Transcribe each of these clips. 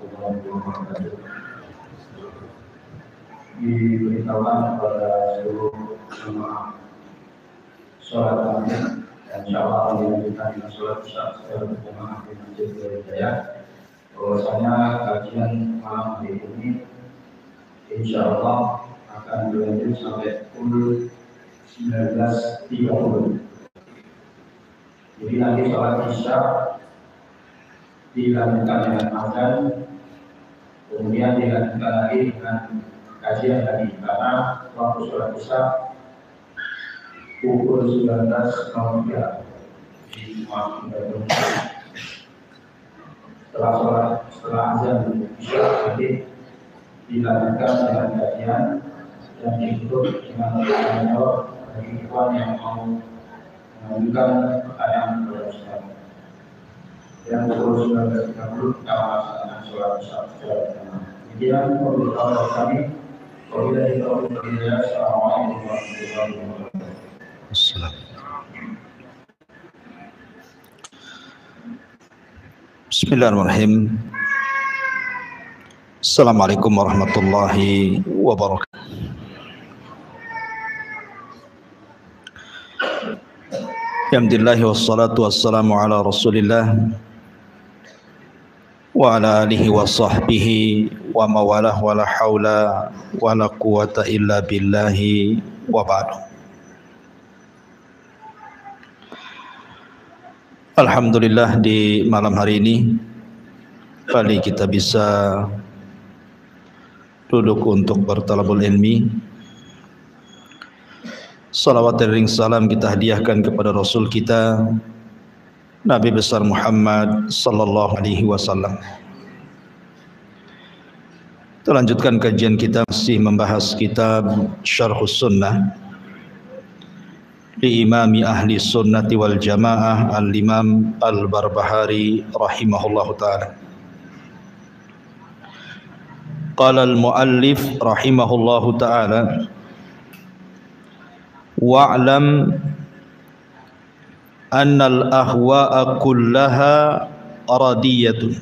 warahmatullahi wabarakatuh. Diberitahukan kepada seluruh jemaah sholat maghrib dan insyaallah dilanjutkan dengan sholat isya secara berjamaah di Masjid Hidayah. Bahwasanya kajian malam hari ini insyaallah akan berlanjut sampai pukul 19.30. Jadi nanti sholat isya dilanjutkan dengan azan, kemudian dilanjutkan lagi dengan kajian tadi, karena waktu sholat isya pukul 19.03 di waktu setelah azan isya nanti dilanjutkan dengan kajian dan ditutup dengan pertanyaan jawab bagi ikhwan yang mau mengajukan pertanyaan kepada Ustaz. Yang pukul 19.30 kita melaksanakan sholat isya secara berjamaah. Demikian pemberitahuan kami. Assalamualaikum warahmatullahi wabarakatuh. Bismillahirrahmanirrahim. Assalamualaikum warahmatullahi wabarakatuh. Alhamdulillah wassalatu wassalamu ala Rasulillah wa ala alihi wa sahbihi wa mawalah wa la hawla wa la quwata illa billahi wa ba'du. Alhamdulillah, di malam hari ini kali kita bisa duduk untuk bertalabul ilmi. Salawat dan salam kita hadiahkan kepada Rasul kita Nabi besar Muhammad sallallahu alaihi wasallam. Kita lanjutkan kajian kita, masih membahas kitab Syarhus Sunnah li Imami Ahli Sunnati wal Jamaah Al-Imam Al-Barbahari rahimahullahu taala. Qala al-muallif rahimahullahu taala: wa'lam annal ahwa'a kullaha radiyatun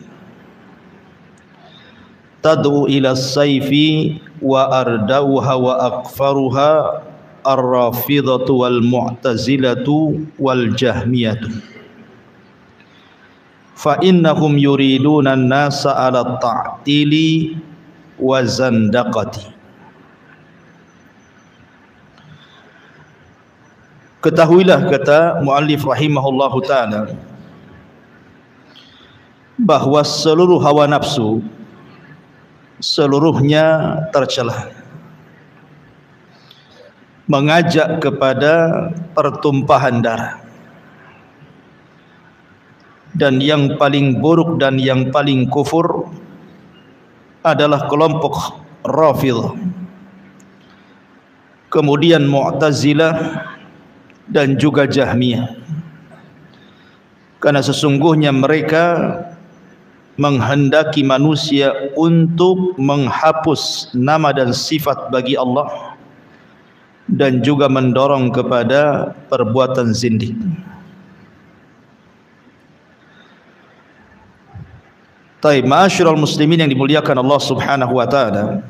tad'u ila as-sayfi wa ardauha wa akfaruha ar-rafidhatu wal mu'tazilatu wal jahmiyatu fa innahum yuriduna an-nasa ala ta'tili wa zandaqati. Ketahuilah, kata muallif rahimahullahu ta'ala, bahwa seluruh hawa nafsu seluruhnya tercela, mengajak kepada pertumpahan darah, dan yang paling buruk dan yang paling kufur adalah kelompok Rafidhah, kemudian Mu'tazilah dan juga Jahmiyah, karena sesungguhnya mereka menghendaki manusia untuk menghapus nama dan sifat bagi Allah dan juga mendorong kepada perbuatan zindik. Taib, ma'asyiral muslimin yang dimuliakan Allah Subhanahu wa taala.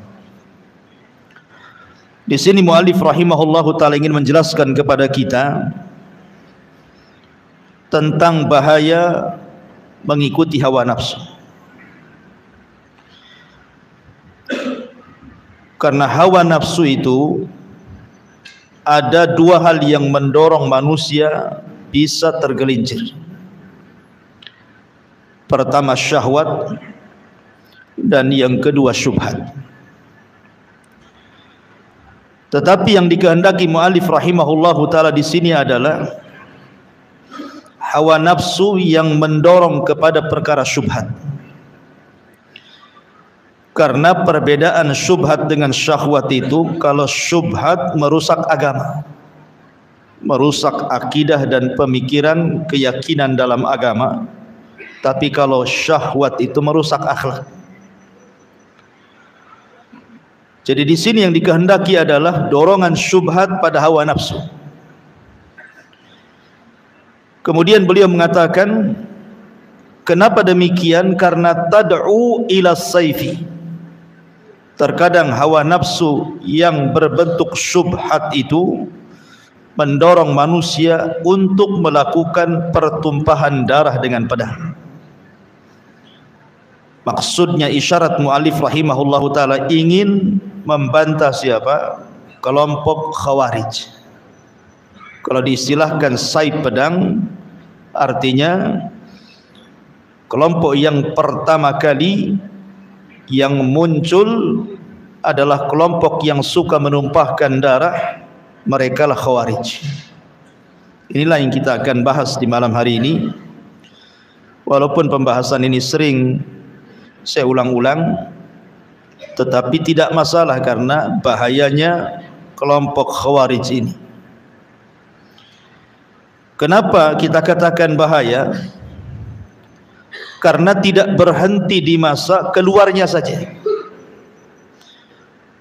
Di sini muallif rahimahullahu taala ingin menjelaskan kepada kita tentang bahaya mengikuti hawa nafsu. Karena hawa nafsu itu ada dua hal yang mendorong manusia bisa tergelincir. Pertama syahwat, dan yang kedua syubhat. Tetapi yang dikehendaki muallif rahimahullahu taala di sini adalah hawa nafsu yang mendorong kepada perkara syubhat. Karena perbedaan syubhat dengan syahwat itu, kalau syubhat merusak agama, merusak akidah dan pemikiran, keyakinan dalam agama. Tapi kalau syahwat itu merusak akhlak. Jadi di sini yang dikehendaki adalah dorongan syubhat pada hawa nafsu. Kemudian beliau mengatakan, Kenapa demikian? Karena tad'u ila saifi. Terkadang hawa nafsu yang berbentuk syubhat itu mendorong manusia untuk melakukan pertumpahan darah dengan pedang. Maksudnya isyarat mu'alif rahimahullahu ta'ala ingin membantah siapa? Kelompok Khawarij. Kalau diistilahkan saif pedang, artinya kelompok yang pertama kali yang muncul adalah kelompok yang suka menumpahkan darah, mereka lah Khawarij. Inilah yang kita akan bahas di malam hari ini. Walaupun pembahasan ini sering saya ulang-ulang, tetapi tidak masalah karena bahayanya kelompok Khawarij ini. Kenapa kita katakan bahaya? Karena tidak berhenti di masa keluarnya saja.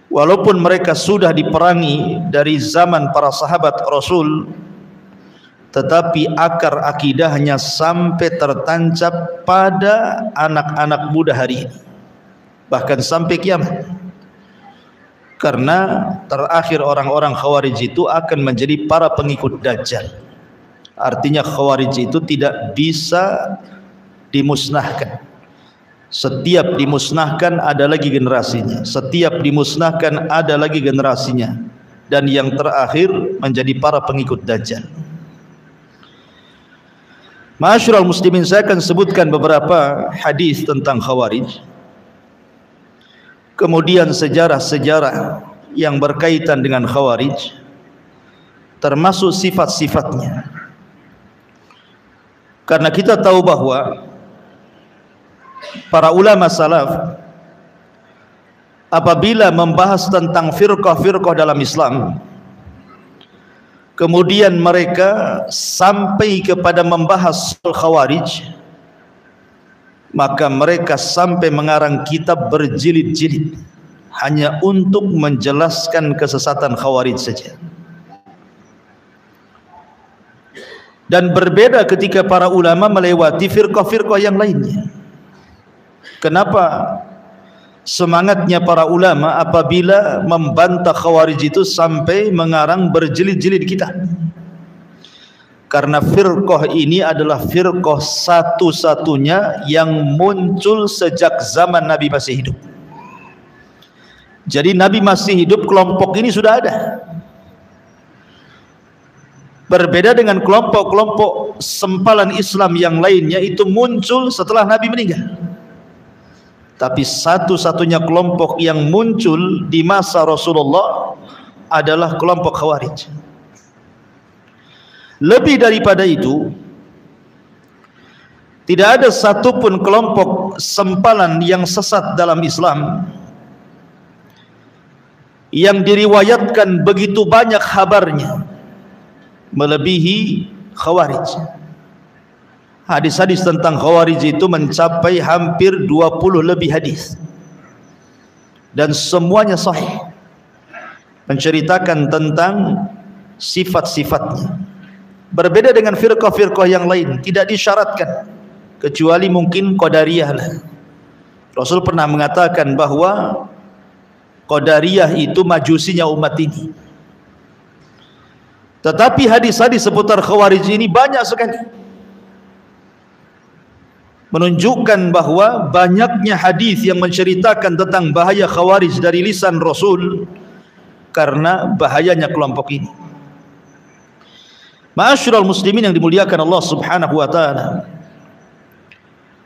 Walaupun mereka sudah diperangi dari zaman para sahabat Rasul, tetapi akar akidahnya sampai tertancap pada anak-anak muda hari ini, bahkan sampai kiamat. Karena terakhir orang-orang Khawarij itu akan menjadi para pengikut Dajjal. Artinya Khawarij itu tidak bisa dimusnahkan. Setiap dimusnahkan ada lagi generasinya, setiap dimusnahkan ada lagi generasinya, dan yang terakhir menjadi para pengikut Dajjal. Ma'asyiral muslimin, saya akan sebutkan beberapa hadis tentang Khawarij, kemudian sejarah-sejarah yang berkaitan dengan Khawarij, termasuk sifat-sifatnya. Karena kita tahu bahwa para ulama salaf apabila membahas tentang firqah-firqah dalam Islam, kemudian mereka sampai kepada membahas Khawarij, maka mereka sampai mengarang kitab berjilid-jilid hanya untuk menjelaskan kesesatan Khawarij saja. Dan berbeda ketika para ulama melewati firqah-firqah yang lainnya. Kenapa semangatnya para ulama apabila membantah Khawarij itu sampai mengarang berjilid-jilid kitab? Karena firqah ini adalah firqah satu-satunya yang muncul sejak zaman Nabi masih hidup. Jadi Nabi masih hidup, kelompok ini sudah ada. Berbeda dengan kelompok-kelompok sempalan Islam yang lainnya, itu muncul setelah Nabi meninggal. Tapi satu-satunya kelompok yang muncul di masa Rasulullah adalah kelompok Khawarij. Lebih daripada itu, tidak ada satupun kelompok sempalan yang sesat dalam Islam yang diriwayatkan begitu banyak kabarnya melebihi Khawarij. Hadis-hadis tentang Khawarij itu mencapai hampir 20 lebih hadis, dan semuanya sahih, menceritakan tentang sifat-sifatnya. Berbeda dengan firqah-firqah yang lain, tidak disyaratkan, kecuali mungkin Qadariyah lah. Rasul pernah mengatakan bahwa Qadariyah itu majusinya umat ini. Tetapi hadis-hadis seputar Khawarij ini banyak sekali, menunjukkan bahwa banyaknya hadis yang menceritakan tentang bahaya Khawarij dari lisan Rasul karena bahayanya kelompok ini. Ma'asyiral muslimin yang dimuliakan Allah Subhanahu wa taala.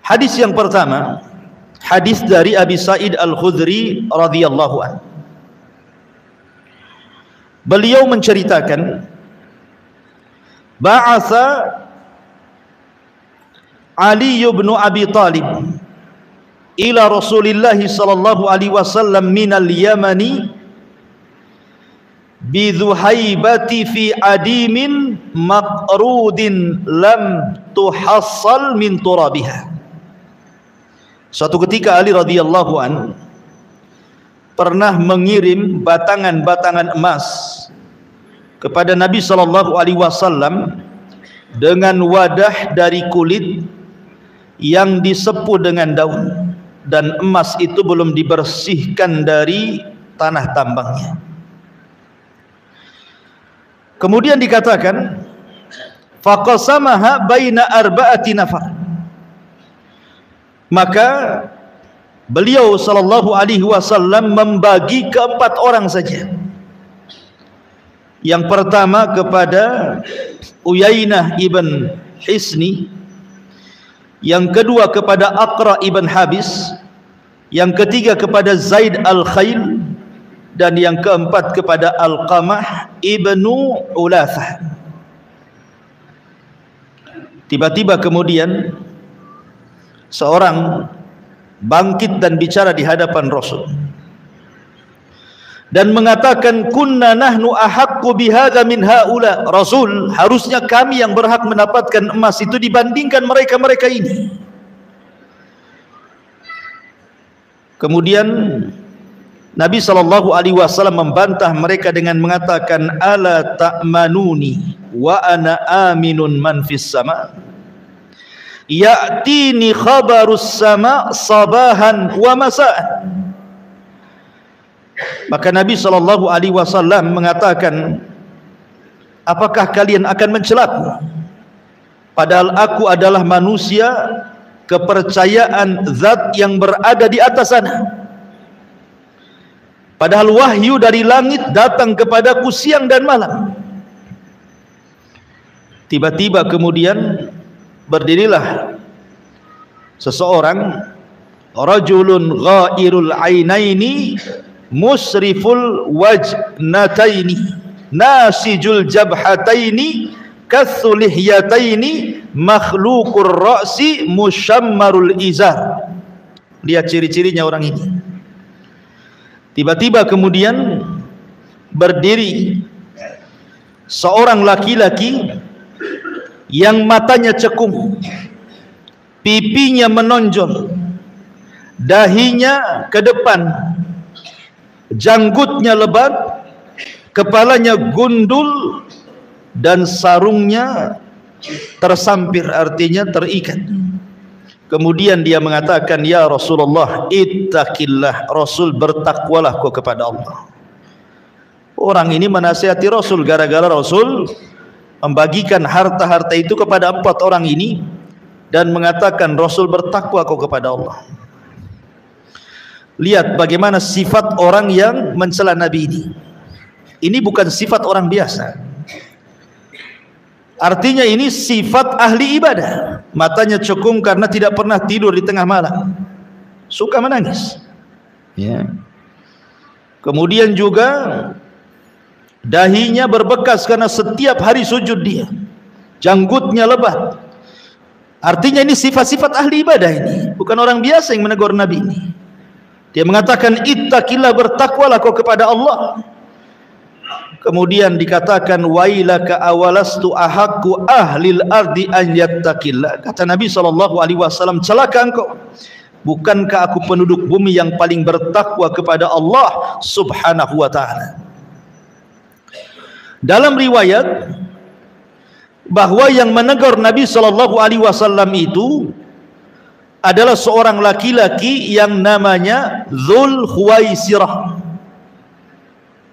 Hadis yang pertama, hadis dari Abi Sa'id Al-Khudri radhiyallahu anhu. Beliau menceritakan, ba'atha Ali bin Abi Talib ila Rasulillah sallallahu alaihi wasallam minal Yamani bi Dhuhaibati fi adimin maqrudin lam tuhassal min turabiha. Suatu ketika Ali radhiyallahu an pernah mengirim batangan-batangan emas kepada Nabi sallallahu alaihi wasallam dengan wadah dari kulit yang disepuh dengan daun, dan emas itu belum dibersihkan dari tanah tambangnya. Kemudian dikatakan faqasamaha baina arba'ati nafar, maka beliau sallallahu alaihi wasallam membagi ke 4 orang saja. Yang pertama kepada Uyainah ibn Hisni, yang kedua kepada Aqra ibn Habis, yang ketiga kepada Zaid al-Khail, dan yang keempat kepada Al-Qamah ibnu Ulathah. Tiba-tiba kemudian seorang bangkit dan bicara di hadapan Rasul dan mengatakan, kunna nahnu ahaqqu bihadza min haula. Rasul, harusnya kami yang berhak mendapatkan emas itu dibandingkan mereka-mereka ini. Kemudian Nabi SAW membantah mereka dengan mengatakan, ala ta'manuni wa ana aminun man fis sama, ya'tini khabarus sama sabahan wa masa'an. Maka Nabi SAW mengatakan, apakah kalian akan mencelaku? Padahal aku adalah manusia kepercayaan zat yang berada di atas sana. Padahal wahyu dari langit datang kepadaku siang dan malam. Tiba-tiba kemudian berdirilah seseorang, rajulun ghairul ainaini musriful wajnataini nasijul jabhataini kathulihyataini makhluqur ra'si musyammarul izar. Lihat ciri-cirinya orang ini. Tiba-tiba kemudian berdiri seorang laki-laki yang matanya cekung, pipinya menonjol, dahinya ke depan, janggutnya lebat, kepalanya gundul, dan sarungnya tersampir, artinya terikat. Kemudian dia mengatakan, ya Rasulullah, ittaqillah. Rasul, bertakwalah kau kepada Allah. Orang ini menasihati Rasul gara-gara Rasul membagikan harta-harta itu kepada 4 orang ini dan mengatakan, Rasul, bertakwa kau kepada Allah. Lihat bagaimana sifat orang yang mencela Nabi ini. Ini bukan sifat orang biasa. Artinya ini sifat ahli ibadah. Matanya cekung karena tidak pernah tidur di tengah malam, suka menangis, ya. Kemudian juga dahinya berbekas karena setiap hari sujud dia, janggutnya lebat. Artinya ini sifat-sifat ahli ibadah. Ini bukan orang biasa yang menegur Nabi ini. Dia mengatakan, ittaqillah, bertakwalah kau kepada Allah. Kemudian dikatakan, wailaka awalastu ahaqqu ahlil ardi an yattaqillah. Kata Nabi SAW, celaka engkau, bukankah aku penduduk bumi yang paling bertakwa kepada Allah subhanahu wa ta'ala. Dalam riwayat bahwa yang menegur Nabi SAW itu adalah seorang laki-laki yang namanya Dzul Khuwaisirah.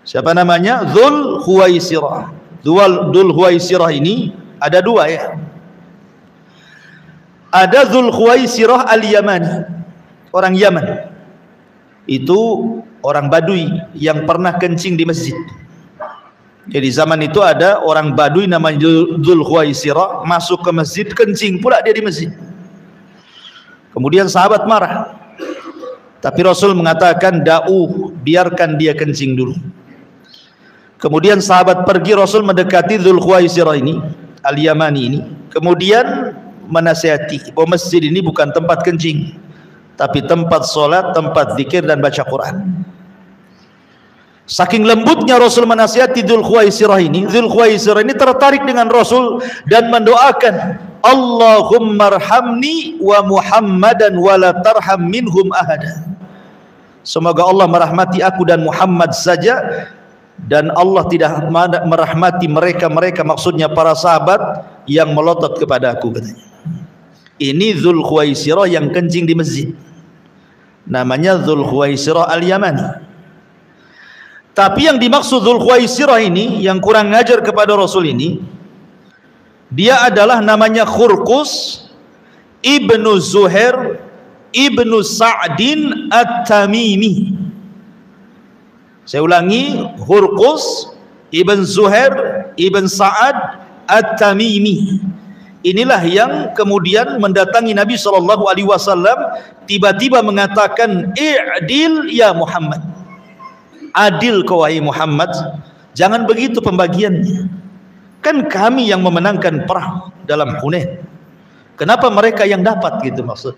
Siapa namanya? Dzul Khuwaisirah. Dzul Khuwaisirah ini ada 2, ya. Ada Dzul Khuwaisirah al-Yamani, orang Yaman. Itu orang Badui yang pernah kencing di masjid. Jadi zaman itu ada orang Badui namanya Dzul Khuwaisirah masuk ke masjid, kencing pula dia di masjid. Kemudian sahabat marah, tapi Rasul mengatakan, da'u, biarkan dia kencing dulu. Kemudian sahabat pergi, Rasul mendekati Dzul Khuwaisirah ini, Al-Yamani ini, kemudian menasihati bahwa masjid ini bukan tempat kencing, tapi tempat solat, tempat zikir dan baca Quran. Saking lembutnya Rasul menasihati Dzul Khuwaisirah ini, Dzul Khuwaisirah ini tertarik dengan Rasul dan mendoakan, Allahumma arhamni wa Muhammadan wa la tarham minhum ahada. Semoga Allah merahmati aku dan Muhammad saja, dan Allah tidak merahmati mereka-mereka, maksudnya para sahabat yang melotot kepada aku, katanya. Ini Dzul Khuwaisirah yang kencing di masjid, namanya Dzul Khuwaisirah Al-Yamani. Tapi yang dimaksud Dzul Khuwaisirah ini, yang kurang ngajar kepada Rasul ini, dia adalah namanya Khurqus ibnu Zuhair ibnu Sa'din At-Tamimi. Saya ulangi, Khurqus ibn Zuhair ibn Sa'ad At-Tamimi. Inilah yang kemudian mendatangi Nabi SAW, tiba-tiba mengatakan, i'dil ya Muhammad, adil kau wahai Muhammad, jangan begitu pembagiannya, kan kami yang memenangkan perang dalam Hunain, kenapa mereka yang dapat, gitu maksud.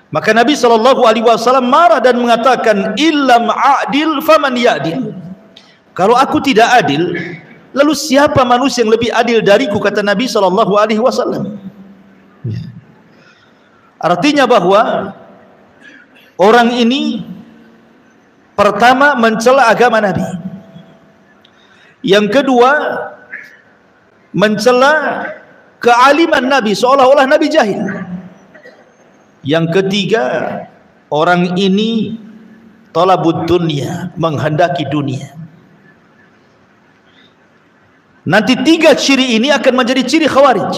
Maka Nabi SAW marah dan mengatakan, illam a'dil faman ya'dil, kalau aku tidak adil, lalu siapa manusia yang lebih adil dariku, kata Nabi SAW. Artinya bahwa orang ini pertama mencela agama Nabi, yang kedua mencela kealiman Nabi, seolah-olah Nabi jahil, yang ketiga orang ini talabud dunia, menghendaki dunia. Nanti tiga ciri ini akan menjadi ciri Khawarij.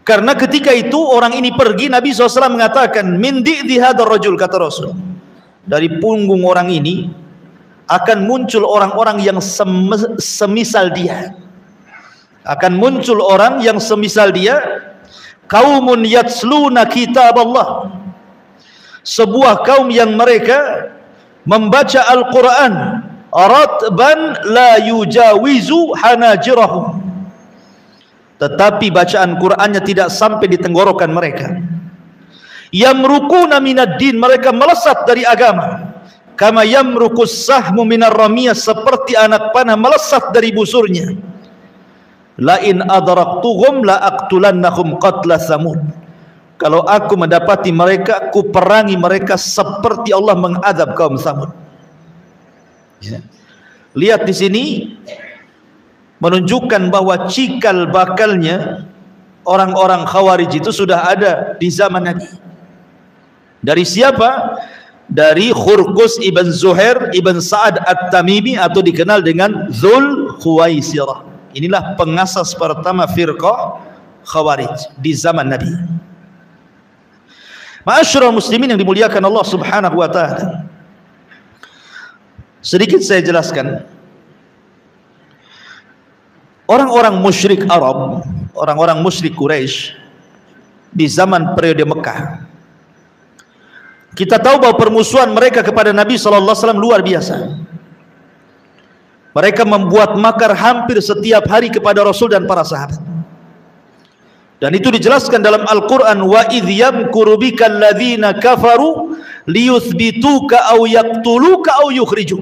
Karena ketika itu orang ini pergi, Nabi SAW mengatakan, min di'di hadar rajul, kata Rasul, dari punggung orang ini akan muncul orang-orang yang semisal dia. Akan muncul orang yang semisal dia, qaumun yatsluna kitab Allah, sebuah kaum yang mereka membaca Al-Quran ratban la yujawizu hanajirahum, tetapi bacaan Qur'annya tidak sampai di tenggorokan mereka. Yamrukuna minad din, mereka melesat dari agama. Kama yamrukus sahmu minar ramiyah, seperti anak panah melesat dari busurnya. La in adraktuhum la aqtulannahum qatla Samud, kalau aku mendapati mereka, ku perangi mereka seperti Allah mengadab kaum Samud. Ya. Lihat di sini menunjukkan bahwa cikal bakalnya orang-orang Khawarij itu sudah ada di zaman Nabi. Dari siapa? Dari Khurqus ibn Zuhair ibn Sa'ad At-Tamimi, atau dikenal dengan Dzul Khuwaisirah. Inilah pengasas pertama firqah Khawarij di zaman Nabi. Ma'asyiral muslimin yang dimuliakan Allah Subhanahu wa taala, sedikit saya jelaskan. Orang-orang musyrik Arab, orang-orang musyrik Quraisy di zaman periode Mekah, kita tahu bahwa permusuhan mereka kepada Nabi SAW luar biasa. Mereka membuat makar hampir setiap hari kepada Rasul dan para sahabat. Dan itu dijelaskan dalam Al-Quran, wa idh yamkuru bika alladhina kafaru liyuthbituka aw yaqtuluka aw yukhrijuk.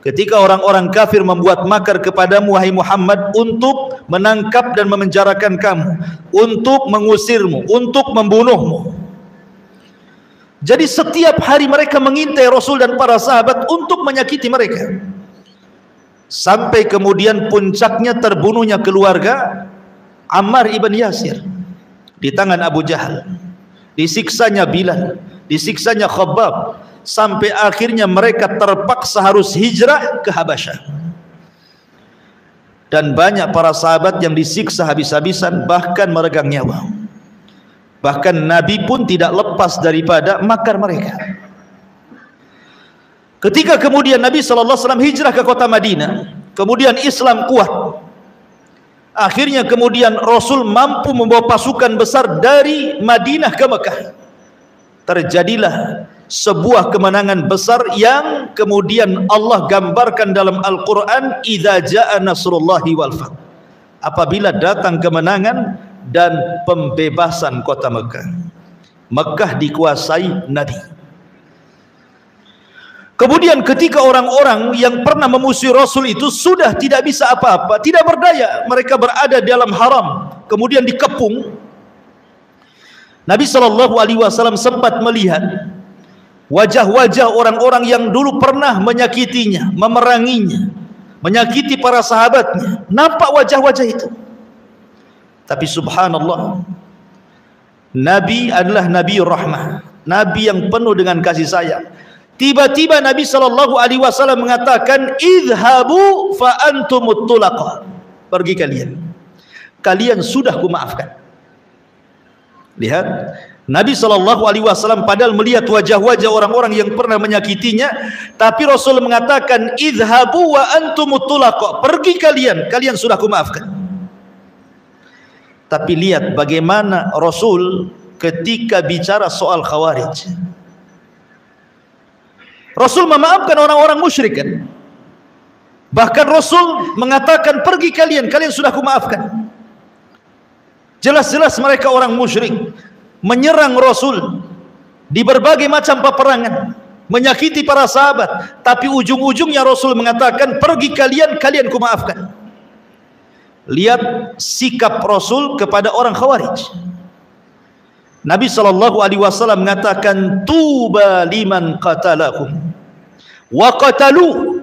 Ketika orang-orang kafir membuat makar kepadamu wahai Muhammad untuk menangkap dan memenjarakan kamu, untuk mengusirmu, untuk membunuhmu. Jadi setiap hari mereka mengintai Rasul dan para sahabat untuk menyakiti mereka. Sampai kemudian puncaknya terbunuhnya keluarga Ammar ibn Yasir di tangan Abu Jahal, disiksanya Bilal, disiksanya Khabbab, sampai akhirnya mereka terpaksa harus hijrah ke Habasyah. Dan banyak para sahabat yang disiksa habis-habisan, bahkan meregang nyawa. Bahkan Nabi pun tidak lepas daripada makar mereka. Ketika kemudian Nabi SAW hijrah ke kota Madinah, kemudian Islam kuat, akhirnya kemudian Rasul mampu membawa pasukan besar dari Madinah ke Mekah. Terjadilah sebuah kemenangan besar yang kemudian Allah gambarkan dalam Al-Quran, idza jaa nasrullahi wal fath, apabila datang kemenangan dan pembebasan kota Mekah. Mekah dikuasai Nabi. Kemudian ketika orang-orang yang pernah memusuhi Rasul itu sudah tidak bisa apa-apa, tidak berdaya, mereka berada dalam haram, kemudian dikepung, Nabi SAW sempat melihat wajah-wajah orang-orang yang dulu pernah menyakitinya, memeranginya, menyakiti para sahabatnya. Nampak wajah-wajah itu. Tapi subhanallah, Nabi adalah Nabi Rahmah, Nabi yang penuh dengan kasih sayang. Tiba-tiba Nabi SAW mengatakan, idhabu fa antumut tulaqa. Pergi kalian, kalian sudah kumaafkan. Lihat, Nabi SAW padahal melihat wajah-wajah orang-orang yang pernah menyakitinya, tapi Rasul mengatakan, idhabu wa antumut tulaqa. Pergi kalian, kalian sudah kumaafkan. Tapi lihat bagaimana Rasul ketika bicara soal Khawarij. Rasul memaafkan orang-orang musyrik kan? Bahkan Rasul mengatakan, pergi kalian, kalian sudah kumaafkan. Jelas-jelas mereka orang musyrik, menyerang Rasul di berbagai macam peperangan, menyakiti para sahabat, tapi ujung-ujungnya Rasul mengatakan, pergi kalian, kalian kumaafkan. Lihat sikap Rasul kepada orang Khawarij. Nabi SAW mengatakan, tuba liman qatalahum wa qatalu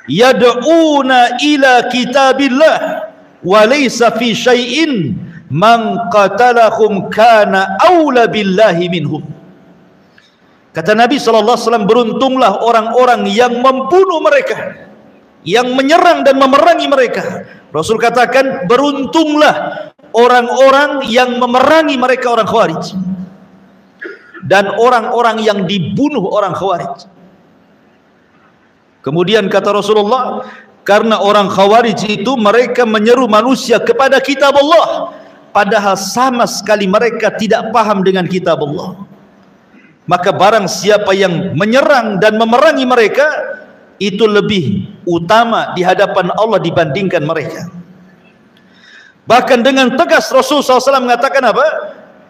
yad'una ila kitabillah wa laysa fi syai'in man qatalahum kana aula billahi minhum. Kata Nabi SAW, beruntunglah orang-orang yang membunuh mereka, yang menyerang dan memerangi mereka. Rasul katakan, beruntunglah orang-orang yang memerangi mereka orang Khawarij, dan orang-orang yang dibunuh orang Khawarij. Kemudian kata Rasulullah, karena orang Khawarij itu mereka menyeru manusia kepada kitab Allah, padahal sama sekali mereka tidak paham dengan kitab Allah. Maka barang siapa yang menyerang dan memerangi mereka, itu lebih utama di hadapan Allah dibandingkan mereka. Bahkan dengan tegas Rasul SAW mengatakan apa?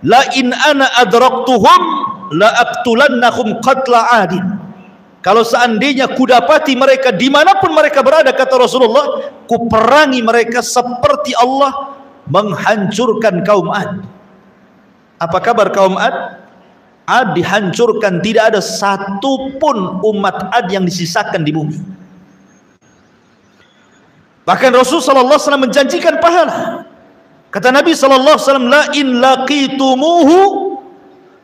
La in ana adraktuhum la aqtulannahum qatla adin. Kalau seandainya kudapati mereka dimanapun mereka berada, kata Rasulullah, kuperangi mereka seperti Allah menghancurkan kaum Ad. Apa kabar kaum Ad? Ad dihancurkan, tidak ada satu pun umat Ad yang disisakan di bumi. Bahkan Rasulullah SAW menjanjikan pahala. Kata Nabi SAW, la in laqitumuhu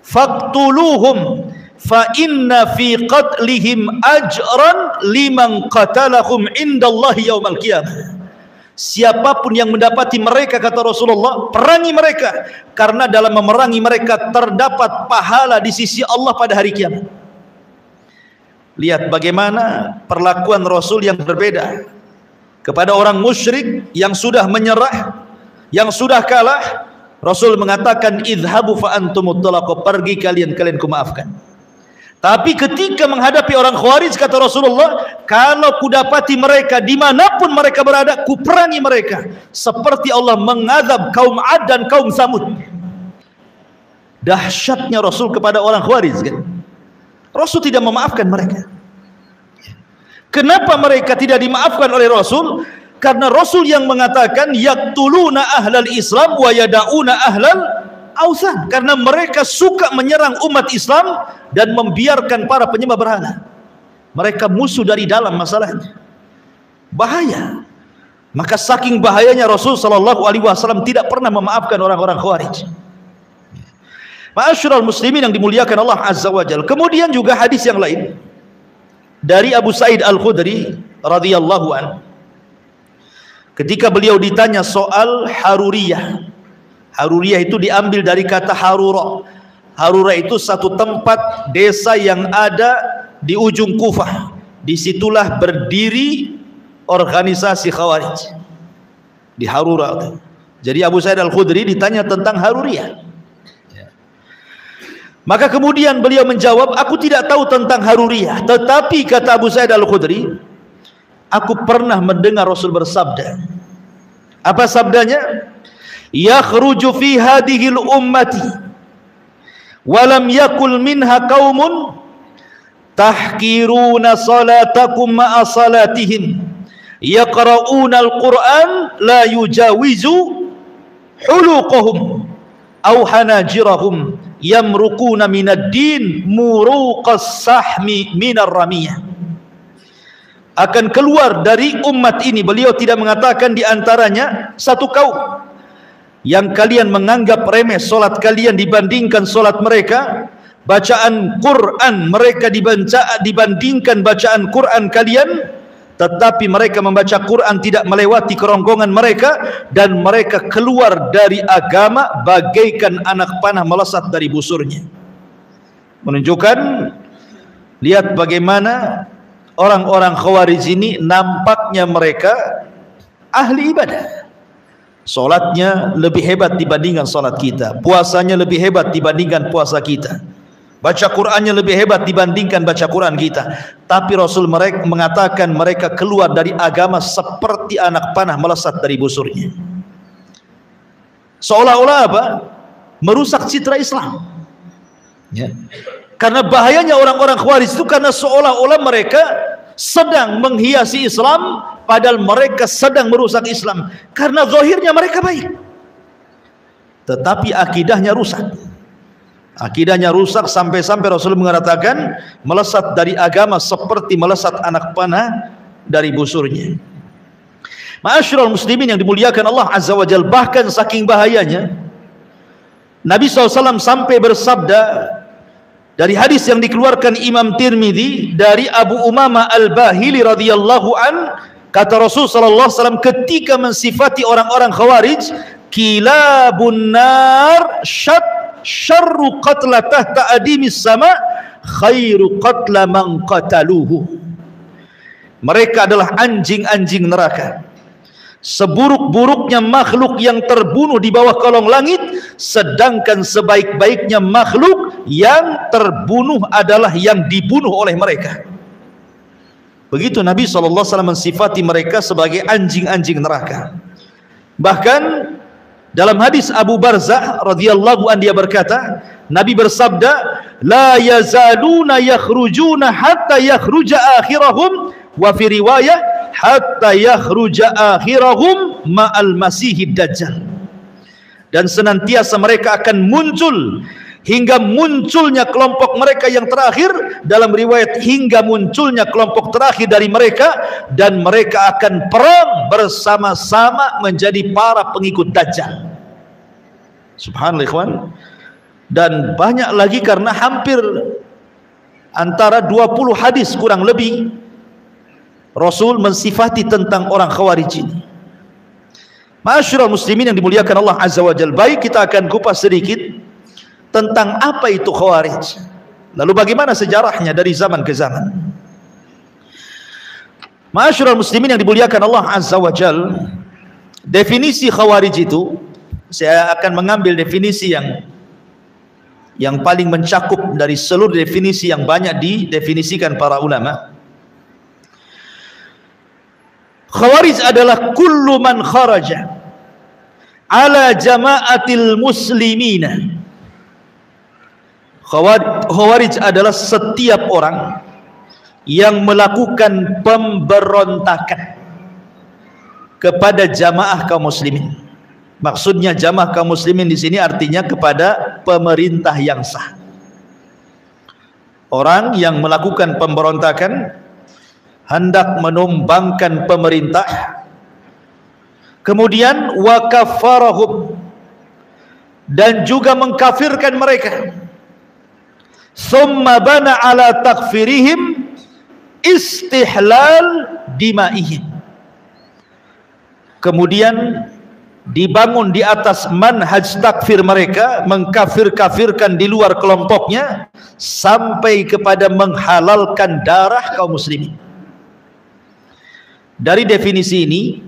faqtuluhum fa inna fi qatlihim ajran liman qatalahum indallahi yaumal qiyamah. Siapapun yang mendapati mereka, kata Rasulullah, perangi mereka, karena dalam memerangi mereka terdapat pahala di sisi Allah pada hari kiamat. Lihat bagaimana perlakuan Rasul yang berbeda kepada orang musyrik yang sudah menyerah, yang sudah kalah. Rasul mengatakan, idhabu fa antumut tulaqa, pergi kalian, kalian kumaafkan. Tapi ketika menghadapi orang Khawarij, kata Rasulullah, kalau kudapati mereka dimanapun mereka berada, kuperangi mereka seperti Allah mengadab kaum Ad dan kaum Samud. Dahsyatnya Rasul kepada orang Khawarij kan? Rasul tidak memaafkan mereka. Kenapa mereka tidak dimaafkan oleh Rasul? Karena Rasul yang mengatakan, yaqtuluna ahlal Islam wa yada'una ahlal Ausan, karena mereka suka menyerang umat Islam dan membiarkan para penyembah berhala. Mereka musuh dari dalam masalahnya. Bahaya. Maka saking bahayanya Rasul SAW tidak pernah memaafkan orang-orang Khawarij. Ma'asyiral muslimin yang dimuliakan Allah Azza wa Jalla. Kemudian juga hadis yang lain dari Abu Sa'id Al-Khudri radhiyallahu anhu, ketika beliau ditanya soal Haruriyah. Haruriyah itu diambil dari kata Harura. Harura itu satu tempat desa yang ada di ujung Kufah. Disitulah berdiri organisasi Khawarij, di Harura. Jadi Abu Sa'id Al-Khudri ditanya tentang Haruriyah. Maka kemudian beliau menjawab, aku tidak tahu tentang Haruriyah, tetapi kata Abu Sa'id Al-Khudri, aku pernah mendengar Rasul bersabda. Apa sabdanya? Yakhruju fi hadhil ummati wa lam yakul minha qaumun tahkiruna salatakum ma'a salatihim yaqra'una al-Qur'an la yujawizu huluqahum aw hanajirahum yamruquna minad din muruqas sahmi minar ramiyah. Akan keluar dari umat ini, beliau tidak mengatakan di antaranya satu kaum, yang kalian menganggap remeh solat kalian dibandingkan solat mereka, bacaan Quran mereka dibandingkan bacaan Quran kalian, tetapi mereka membaca Quran tidak melewati kerongkongan mereka, dan mereka keluar dari agama bagaikan anak panah melesat dari busurnya. Menunjukkan, lihat bagaimana orang-orang Khawarij ini nampaknya mereka ahli ibadah. Solatnya lebih hebat dibandingkan solat kita, puasanya lebih hebat dibandingkan puasa kita, baca Qurannya lebih hebat dibandingkan baca Quran kita. Tapi Rasul mereka mengatakan mereka keluar dari agama seperti anak panah melesat dari busurnya. Seolah-olah apa? Merusak citra Islam. Ya. Karena bahayanya orang-orang Khawarij itu karena seolah-olah mereka sedang menghiasi Islam, padahal mereka sedang merusak Islam. Karena zahirnya mereka baik, tetapi akidahnya rusak. Akidahnya rusak sampai-sampai Rasul mengatakan melesat dari agama seperti melesat anak panah dari busurnya. Ma'asyiral muslimin yang dimuliakan Allah Azza wa Jalla, bahkan saking bahayanya Nabi SAW sampai bersabda dari hadis yang dikeluarkan Imam Tirmidzi dari Abu Umamah Al-Bahili radhiyallahu an, kata Rasul sallallahu alaihi wasallam ketika mensifati orang-orang Khawarij, kilabun nar syarru qatla tahta adimis sama khairu qatla man qataluhu. Mereka adalah anjing-anjing neraka, seburuk-buruknya makhluk yang terbunuh di bawah kolong langit, sedangkan sebaik-baiknya makhluk yang terbunuh adalah yang dibunuh oleh mereka. Begitu Nabi SAW mensifati mereka sebagai anjing-anjing neraka. Bahkan dalam hadis Abu Barzah radhiyallahu anhu dia berkata, Nabi bersabda, la yazaluna yakhrujuna hatta yakhruja akhirahum, wa fi riwayah hatta yakhruja akhirahum ma'al masihid dajjal. Dan senantiasa mereka akan muncul hingga munculnya kelompok mereka yang terakhir, dalam riwayat hingga munculnya kelompok terakhir dari mereka, dan mereka akan perang bersama-sama menjadi para pengikut Dajjal. Subhanallah ikhwan. Dan banyak lagi, karena hampir antara 20 hadis kurang lebih Rasul mensifati tentang orang Khawarij ini. Ma'asyiral muslimin yang dimuliakan Allah Azza wa Jalla, baik kita akan kupas sedikit tentang apa itu Khawarij, lalu bagaimana sejarahnya dari zaman ke zaman. Ma'asyiral muslimin yang dimuliakan Allah Azza wa Jalla, definisi Khawarij itu, saya akan mengambil definisi yang paling mencakup dari seluruh definisi yang banyak didefinisikan para ulama. Khawarij adalah kullu man kharaja ala jama'atil muslimina. Khawarij adalah setiap orang yang melakukan pemberontakan kepada jamaah kaum muslimin. Maksudnya jamaah kaum muslimin di sini artinya kepada pemerintah yang sah. Orang yang melakukan pemberontakan, hendak menumbangkan pemerintah, kemudian wa kafarahum, dan juga mengkafirkan mereka, summa bana ala takfirihim istihlal dimaihim, kemudian dibangun di atas manhaj takfir mereka, mengkafir-kafirkan di luar kelompoknya sampai kepada menghalalkan darah kaum muslimin. Dari definisi ini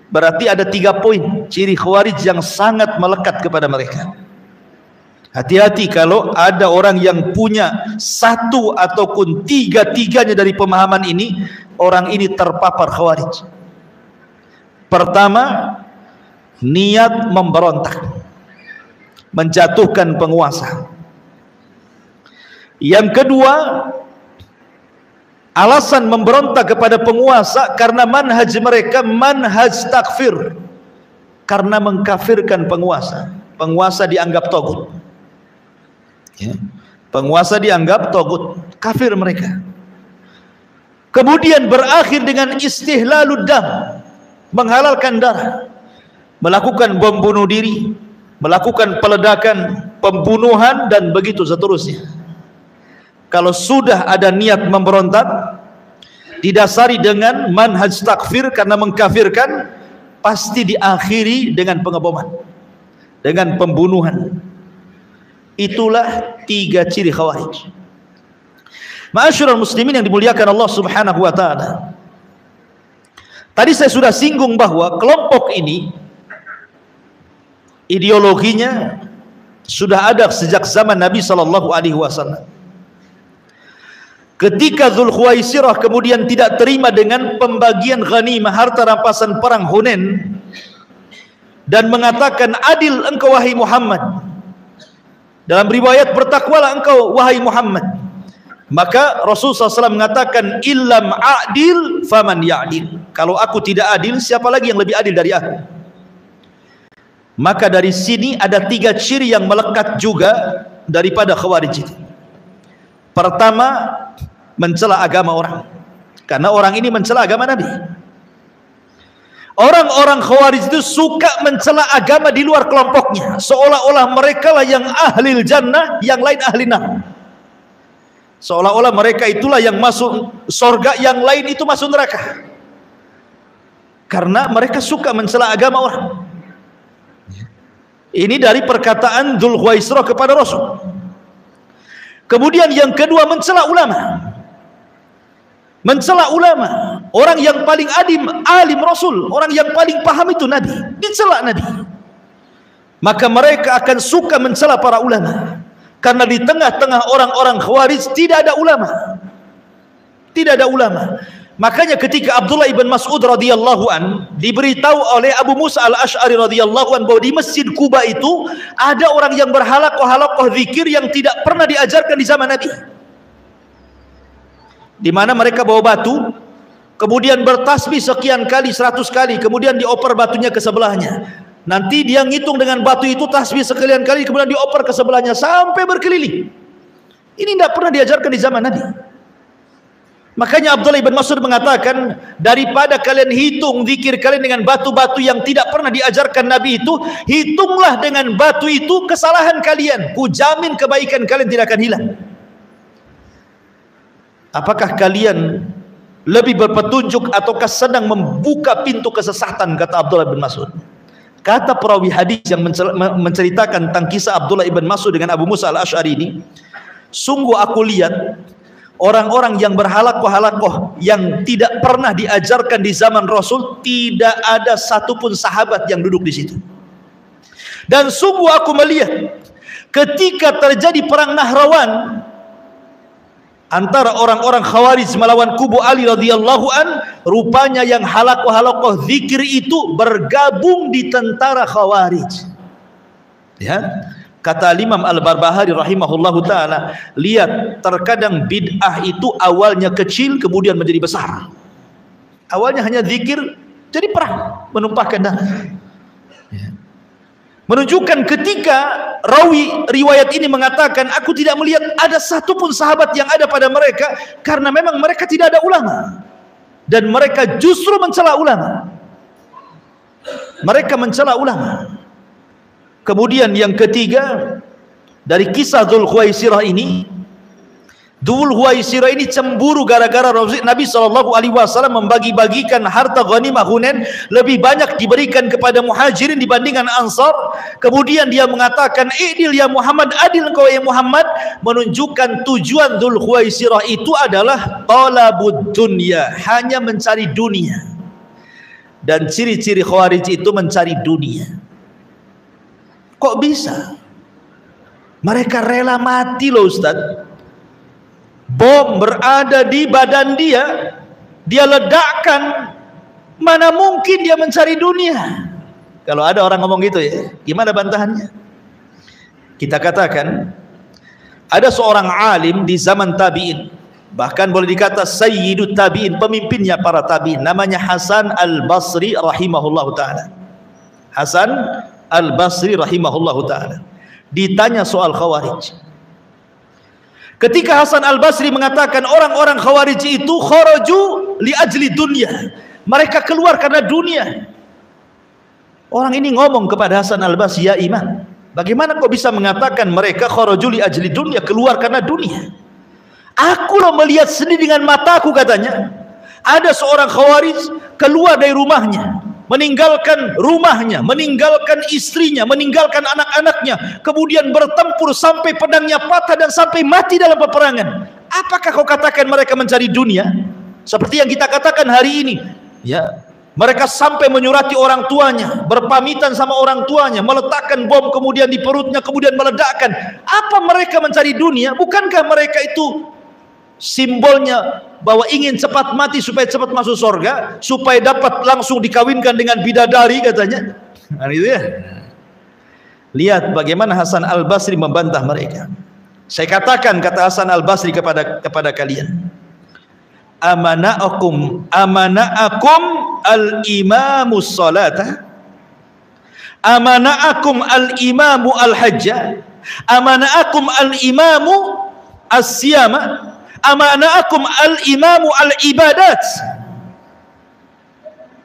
berarti ada 3 poin ciri Khawarij yang sangat melekat kepada mereka. Hati-hati kalau ada orang yang punya 1 ataupun 3-tiganya dari pemahaman ini, orang ini terpapar Khawarij. Pertama, niat memberontak, menjatuhkan penguasa. Yang kedua, alasan memberontak kepada penguasa karena manhaj mereka manhaj takfir, karena mengkafirkan penguasa. Penguasa dianggap togut, ya. Penguasa dianggap togut, kafir mereka. Kemudian berakhir dengan istihlalud dam, menghalalkan darah. melakukan bom bunuh diri, melakukan peledakan, pembunuhan, dan begitu seterusnya. Kalau sudah ada niat memberontak didasari dengan manhaj takfir karena mengkafirkan, pasti diakhiri dengan pengeboman, dengan pembunuhan. Itulah 3 ciri Khawarij. Ma'asyiral muslimin yang dimuliakan Allah Subhanahu wa taala. Tadi saya sudah singgung bahwa kelompok ini ideologinya sudah ada sejak zaman Nabi sallallahu alaihi wasallam. Ketika Dzulkhuwaisirah kemudian tidak terima dengan pembagian ghanimah, harta rampasan perang Hunain, dan mengatakan, adil engkau wahai Muhammad, dalam riwayat bertakwalah engkau wahai Muhammad, maka Rasulullah SAW mengatakan, illam adil faman ya'dil, kalau aku tidak adil, siapa lagi yang lebih adil dari aku? Maka dari sini ada 3 ciri yang melekat juga daripada Khawarij itu. Pertama, mencela agama orang, karena orang ini mencela agama Nabi. Orang-orang Khawarij itu suka mencela agama di luar kelompoknya, seolah-olah mereka lah yang ahli jannah, yang lain ahli nar. Seolah-olah mereka itulah yang masuk surga, yang lain itu masuk neraka, karena mereka suka mencela agama orang. Ini dari perkataan Dzulkhuwaisirah kepada Rasul. Kemudian yang kedua, mencela ulama. Mencela ulama, orang yang paling alim Rasul, orang yang paling paham itu Nabi, dicela Nabi. Maka mereka akan suka mencela para ulama, karena di tengah-tengah orang-orang Khawarij tidak ada ulama. Tidak ada ulama. Makanya ketika Abdullah ibn Mas'ud radhiyallahu an diberitahu oleh Abu Musa al-Ash'ari radhiyallahu an bahwa di Masjid Quba itu ada orang yang berhalaqah zikir yang tidak pernah diajarkan di zaman Nabi, di mana mereka bawa batu, kemudian bertasbih sekian kali, 100 kali, kemudian dioper batunya ke sebelahnya. Nanti dia ngitung dengan batu itu tasbih sekian kali, kemudian dioper ke sebelahnya sampai berkeliling. Ini tidak pernah diajarkan di zaman Nabi. Makanya Abdullah ibn Mas'ud mengatakan, daripada kalian hitung zikir kalian dengan batu-batu yang tidak pernah diajarkan Nabi itu, hitunglah dengan batu itu kesalahan kalian, ku jamin kebaikan kalian tidak akan hilang. Apakah kalian lebih berpetunjuk ataukah sedang membuka pintu kesesatan, kata Abdullah bin Mas'ud. Kata perawi hadis yang menceritakan tentang kisah Abdullah ibn Mas'ud dengan Abu Musa al-Ash'ari ini, sungguh aku lihat orang-orang yang berhalaqah yang tidak pernah diajarkan di zaman Rasul, tidak ada satupun sahabat yang duduk di situ. Dan sungguh aku melihat ketika terjadi perang Nahrawan antara orang-orang Khawarij melawan kubu Ali radhiyallahu an, rupanya yang halaqah zikir itu bergabung di tentara Khawarij. Ya, kata Imam Al-Barbahari rahimahullahu taala, lihat, terkadang bid'ah itu awalnya kecil kemudian menjadi besar. Awalnya hanya zikir, jadi perang, menumpahkan darah. Ya. Menunjukkan ketika rawi riwayat ini mengatakan, aku tidak melihat ada satupun sahabat yang ada pada mereka, karena memang mereka tidak ada ulama, dan mereka justru mencela ulama. Mereka mencela ulama. Kemudian yang ketiga, dari kisah Dzulkhuwaisirah ini, Dzulkhuwaisirah ini cemburu gara-gara Nabi SAW membagi-bagikan harta ghanimah Hunain, lebih banyak diberikan kepada muhajirin dibandingkan ansar. Kemudian dia mengatakan, idil ya Muhammad, adil engkau ya Muhammad, menunjukkan tujuan Dzulkhuwaisirah itu adalah talabud dunya, hanya mencari dunia. Dan ciri-ciri Khawarij itu mencari dunia. Kok bisa? Mereka rela mati loh Ustaz. Bom berada di badan dia, dia ledakkan, mana mungkin dia mencari dunia? Kalau ada orang ngomong gitu ya, gimana bantahannya? Kita katakan, ada seorang alim di zaman tabi'in, bahkan boleh dikata sayyidut tabi'in, pemimpinnya para tabi'in, namanya Hasan al-Basri rahimahullahu ta'ala. Hasan al-Basri rahimahullahu ta'ala ditanya soal Khawarij. Ketika Hasan al-Basri mengatakan orang-orang Khawarij itu kharaju li ajli dunya, mereka keluar karena dunia. Orang ini ngomong kepada Hasan Al-Basri, ya Imam, bagaimana kau bisa mengatakan mereka kharaju li ajli dunia, keluar karena dunia? Aku loh melihat sendiri dengan mataku, katanya. Ada seorang khawarij keluar dari rumahnya, meninggalkan rumahnya, meninggalkan istrinya, meninggalkan anak-anaknya, kemudian bertempur sampai pedangnya patah dan sampai mati dalam peperangan. Apakah kau katakan mereka mencari dunia? Seperti yang kita katakan hari ini, ya, mereka sampai menyurati orang tuanya, berpamitan sama orang tuanya, meletakkan bom kemudian di perutnya, kemudian meledakkan. Apa mereka mencari dunia? Bukankah mereka itu simbolnya bahwa ingin cepat mati supaya cepat masuk surga, supaya dapat langsung dikawinkan dengan bidadari, katanya. Nah, itu ya. Lihat bagaimana Hasan Al-Basri membantah mereka. Saya katakan, kata Hasan Al-Basri kepada kalian, amana'akum al-imamu salata, amana'akum al-imamu al-hajja, amana'akum al-imamu as-siyama, amana'akum al-imamu al-ibadat.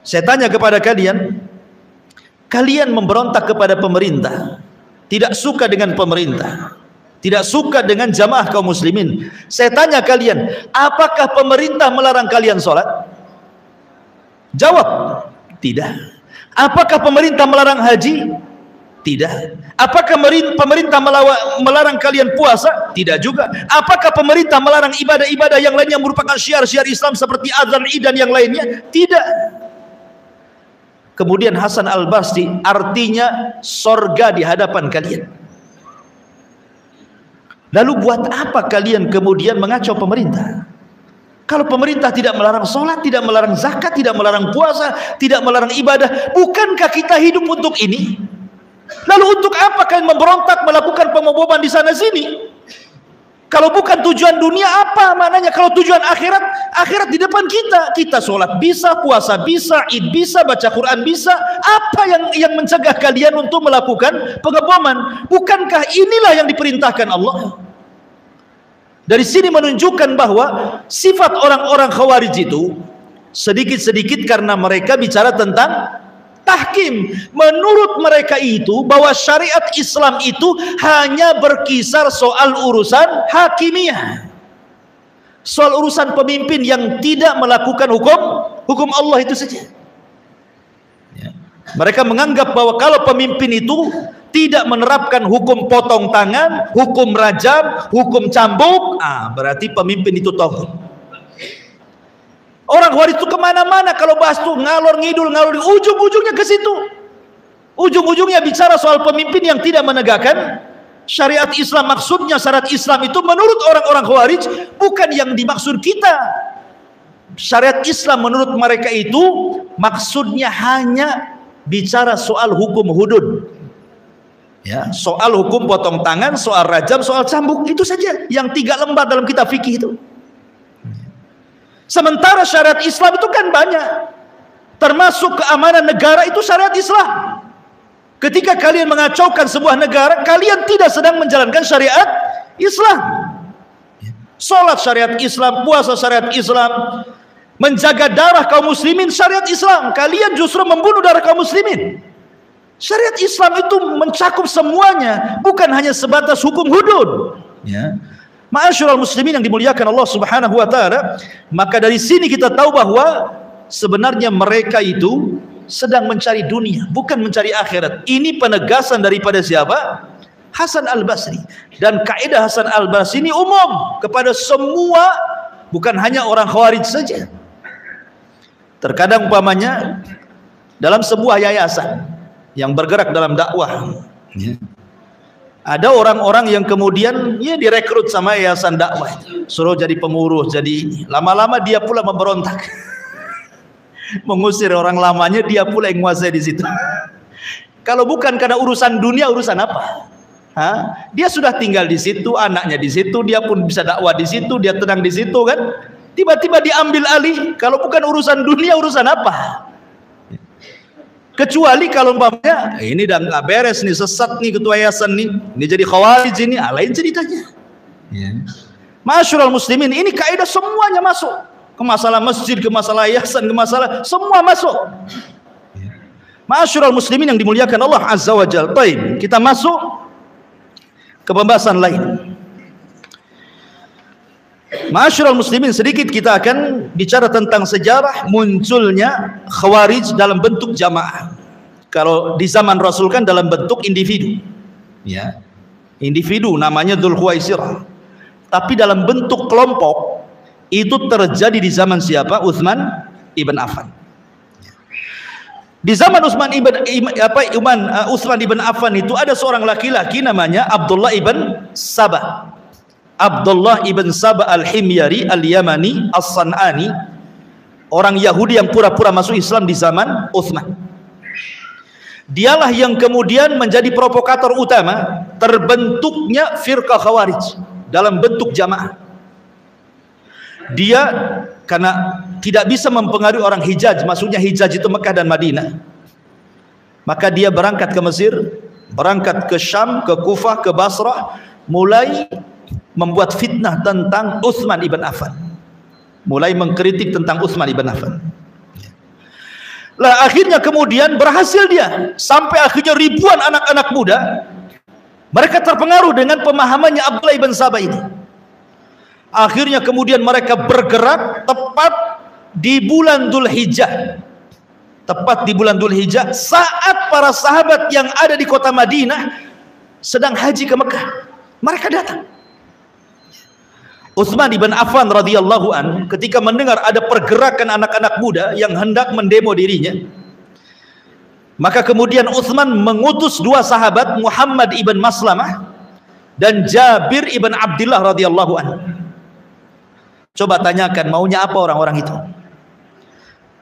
Saya tanya kepada kalian, kalian memberontak kepada pemerintah, tidak suka dengan pemerintah, tidak suka dengan jamaah kaum muslimin. Saya tanya kalian, apakah pemerintah melarang kalian sholat? Jawab, tidak. Apakah pemerintah melarang haji? Tidak. Apakah pemerintah melarang kalian puasa? Tidak juga. Apakah pemerintah melarang ibadah-ibadah yang lainnya merupakan syiar-syiar Islam seperti azan, id dan yang lainnya? Tidak. Kemudian Hasan Al-Basri, artinya sorga di hadapan kalian. Lalu buat apa kalian kemudian mengacau pemerintah? Kalau pemerintah tidak melarang sholat, tidak melarang zakat, tidak melarang puasa, tidak melarang ibadah, bukankah kita hidup untuk ini? Lalu untuk apa kalian memberontak, melakukan pemboman di sana sini? Kalau bukan tujuan dunia, apa maknanya? Kalau tujuan akhirat, akhirat di depan kita. Kita sholat bisa, puasa bisa, id bisa, baca Quran bisa. Apa yang mencegah kalian untuk melakukan pengeboman? Bukankah inilah yang diperintahkan Allah? Dari sini menunjukkan bahwa sifat orang-orang khawarij itu sedikit-sedikit karena mereka bicara tentang tahkim. Menurut mereka itu bahwa syariat Islam itu hanya berkisar soal urusan hakimiyah, soal urusan pemimpin yang tidak melakukan hukum Allah itu saja. Mereka menganggap bahwa kalau pemimpin itu tidak menerapkan hukum potong tangan, hukum rajam, hukum cambuk, berarti pemimpin itu tauhid. Orang Khawarij itu kemana-mana kalau bahas tuh ngalor ngidul, ujung-ujungnya ke situ. Ujung-ujungnya bicara soal pemimpin yang tidak menegakkan syariat Islam. Maksudnya syariat Islam itu menurut orang-orang Khawarij bukan yang dimaksud kita. Syariat Islam menurut mereka itu maksudnya hanya bicara soal hukum hudud. Ya, soal hukum potong tangan, soal rajam, soal cambuk, itu saja yang 3 lembar dalam kitab fikih itu. Sementara syariat Islam itu kan banyak, termasuk keamanan negara itu syariat Islam. Ketika kalian mengacaukan sebuah negara, kalian tidak sedang menjalankan syariat Islam. Salat syariat Islam, puasa syariat Islam, menjaga darah kaum muslimin syariat Islam. Kalian justru membunuh darah kaum muslimin. Syariat Islam itu mencakup semuanya, bukan hanya sebatas hukum hudud. Ya. Ma'asyiral muslimin yang dimuliakan Allah Subhanahu wa taala, maka dari sini kita tahu bahwa sebenarnya mereka itu sedang mencari dunia, bukan mencari akhirat. Ini penegasan daripada siapa? Hasan Al-Basri. Dan kaidah Hasan Al-Basri ini umum kepada semua, bukan hanya orang Khawarij saja. Terkadang umpamanya dalam sebuah yayasan yang bergerak dalam dakwah, ada orang-orang yang kemudian direkrut sama yayasan dakwah, suruh jadi pengurus, jadi ini. Lama-lama dia pula memberontak, mengusir orang lamanya, dia pula yang menguasai di situ. Kalau bukan karena urusan dunia, urusan apa? Dia sudah tinggal di situ, anaknya di situ, dia pun bisa dakwah di situ, dia tenang di situ kan? Tiba-tiba diambil alih. Kalau bukan urusan dunia, urusan apa? Kecuali kalau umpamanya ini udah nggak beres nih, sesat nih ketua yayasan nih, ini jadi Khawarij ini, lain ceritanya. Ma'asyiral muslimin, ini kaidah semuanya masuk. Ke masalah masjid, ke masalah yayasan, ke masalah semua masuk. Ma'asyiral muslimin yang dimuliakan Allah Azza wa Jalla. Baik, kita masuk ke pembahasan lain. Ma'asyiral muslimin, sedikit kita akan bicara tentang sejarah munculnya Khawarij dalam bentuk jamaah. Kalau di zaman Rasul kan dalam bentuk individu. Ya. Individu namanya Dzul Khuwaisirah. Tapi dalam bentuk kelompok itu terjadi di zaman siapa? Utsman ibn Affan. Di zaman Utsman ibn Affan itu ada seorang laki-laki namanya Abdullah ibn Saba. Abdullah ibn Saba al-Himyari al-Yamani as-San'ani, orang Yahudi yang pura-pura masuk Islam di zaman Utsman. Dialah yang kemudian menjadi provokator utama terbentuknya firqah Khawarij dalam bentuk jamaah. Dia karena tidak bisa mempengaruhi orang Hijaz, maksudnya Hijaz itu Mekah dan Madinah, maka dia berangkat ke Mesir, berangkat ke Syam, ke Kufah, ke Basrah, mulai membuat fitnah tentang Utsman ibn Affan, mulai mengkritik tentang Utsman ibn Affan. Lah akhirnya kemudian berhasil dia, sampai akhirnya ribuan anak-anak muda mereka terpengaruh dengan pemahamannya Abdullah ibn Saba ini. Akhirnya kemudian mereka bergerak tepat di bulan Dzulhijjah. Tepat di bulan Dzulhijjah saat para sahabat yang ada di kota Madinah sedang haji ke Mekah. Mereka datang. Utsman ibn Affan radhiyallahu an ketika mendengar ada pergerakan anak-anak muda yang hendak mendemo dirinya, maka kemudian Utsman mengutus dua sahabat, Muhammad ibn Maslamah dan Jabir ibn Abdullah radhiyallahu an. Coba tanyakan maunya apa orang-orang itu.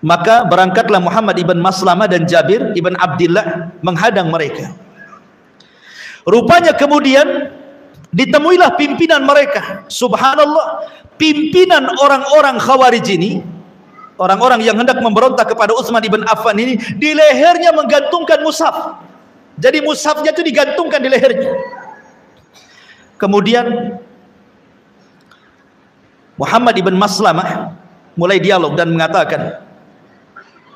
Maka berangkatlah Muhammad ibn Maslamah dan Jabir ibn Abdullah menghadang mereka. Rupanya kemudian ditemuilah pimpinan mereka. Subhanallah, pimpinan orang-orang Khawarij ini, orang-orang yang hendak memberontak kepada Utsman ibn Affan ini, di lehernya menggantungkan mushaf. Jadi mushafnya itu digantungkan di lehernya. Kemudian Muhammad ibn Maslamah mulai dialog dan mengatakan,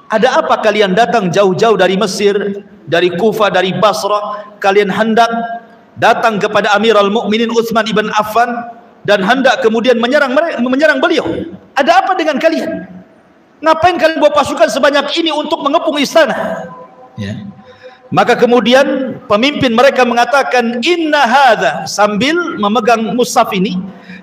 ada apa kalian datang jauh-jauh dari Mesir, dari Kufah, dari Basrah, kalian hendak datang kepada Amirul Mukminin Utsman ibn Affan dan hendak kemudian menyerang beliau. Ada apa dengan kalian? Ngapain kalian bawa pasukan sebanyak ini untuk mengepung istana? Ya. Maka kemudian pemimpin mereka mengatakan, inna hadza, sambil memegang mushaf ini,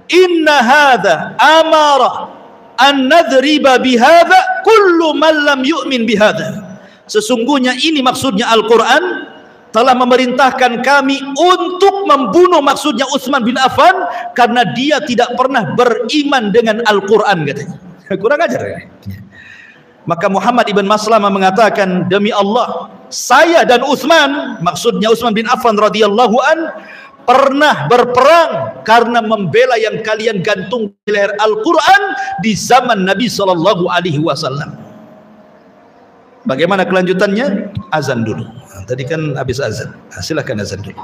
inna hadza amara an nadriba bihadza kullu man lam yu'min bihadza. Sesungguhnya ini maksudnya Al-Quran telah memerintahkan kami untuk membunuh maksudnya Utsman bin Affan karena dia tidak pernah beriman dengan Al-Quran, katanya. Kurang ajar ya. Maka Muhammad ibn Maslamah mengatakan, demi Allah, saya dan Utsman, maksudnya Utsman bin Affan radhiyallahu an, pernah berperang karena membela yang kalian gantung di leher Al-Quran di zaman Nabi Sallallahu Alaihi Wasallam. Bagaimana kelanjutannya? Azan dulu. Nah, tadi kan habis azan. Nah, silakan azan dulu.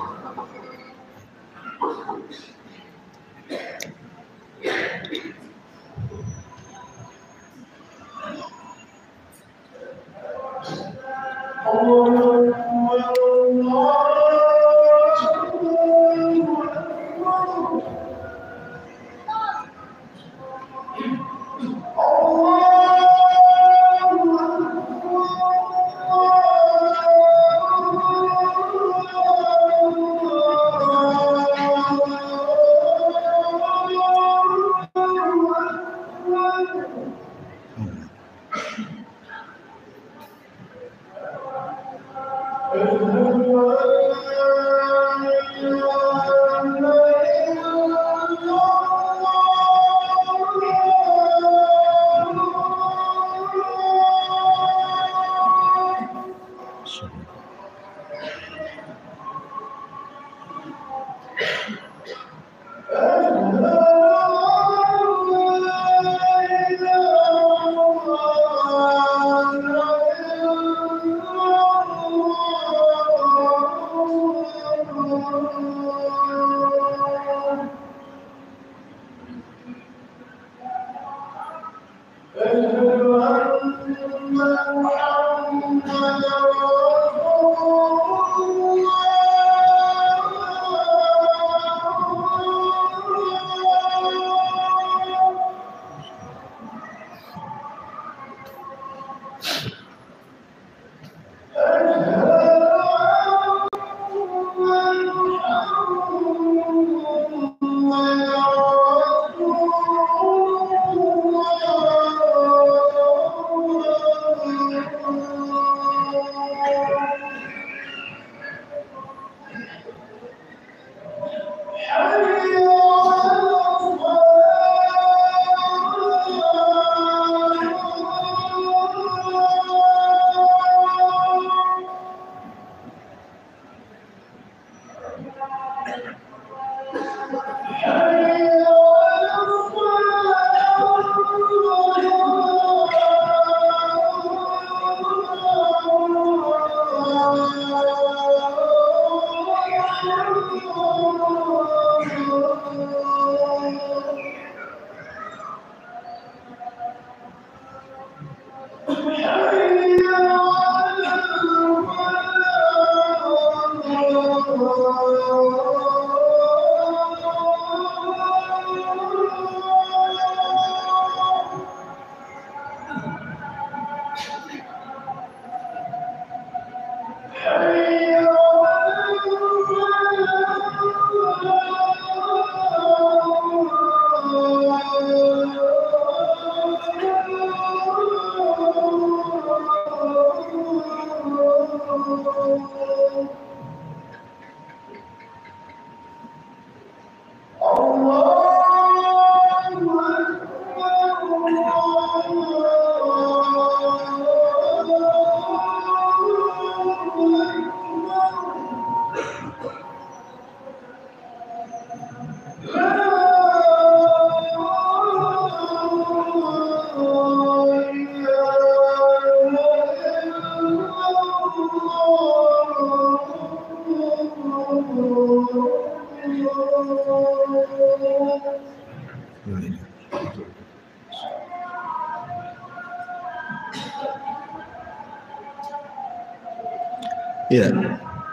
Ya,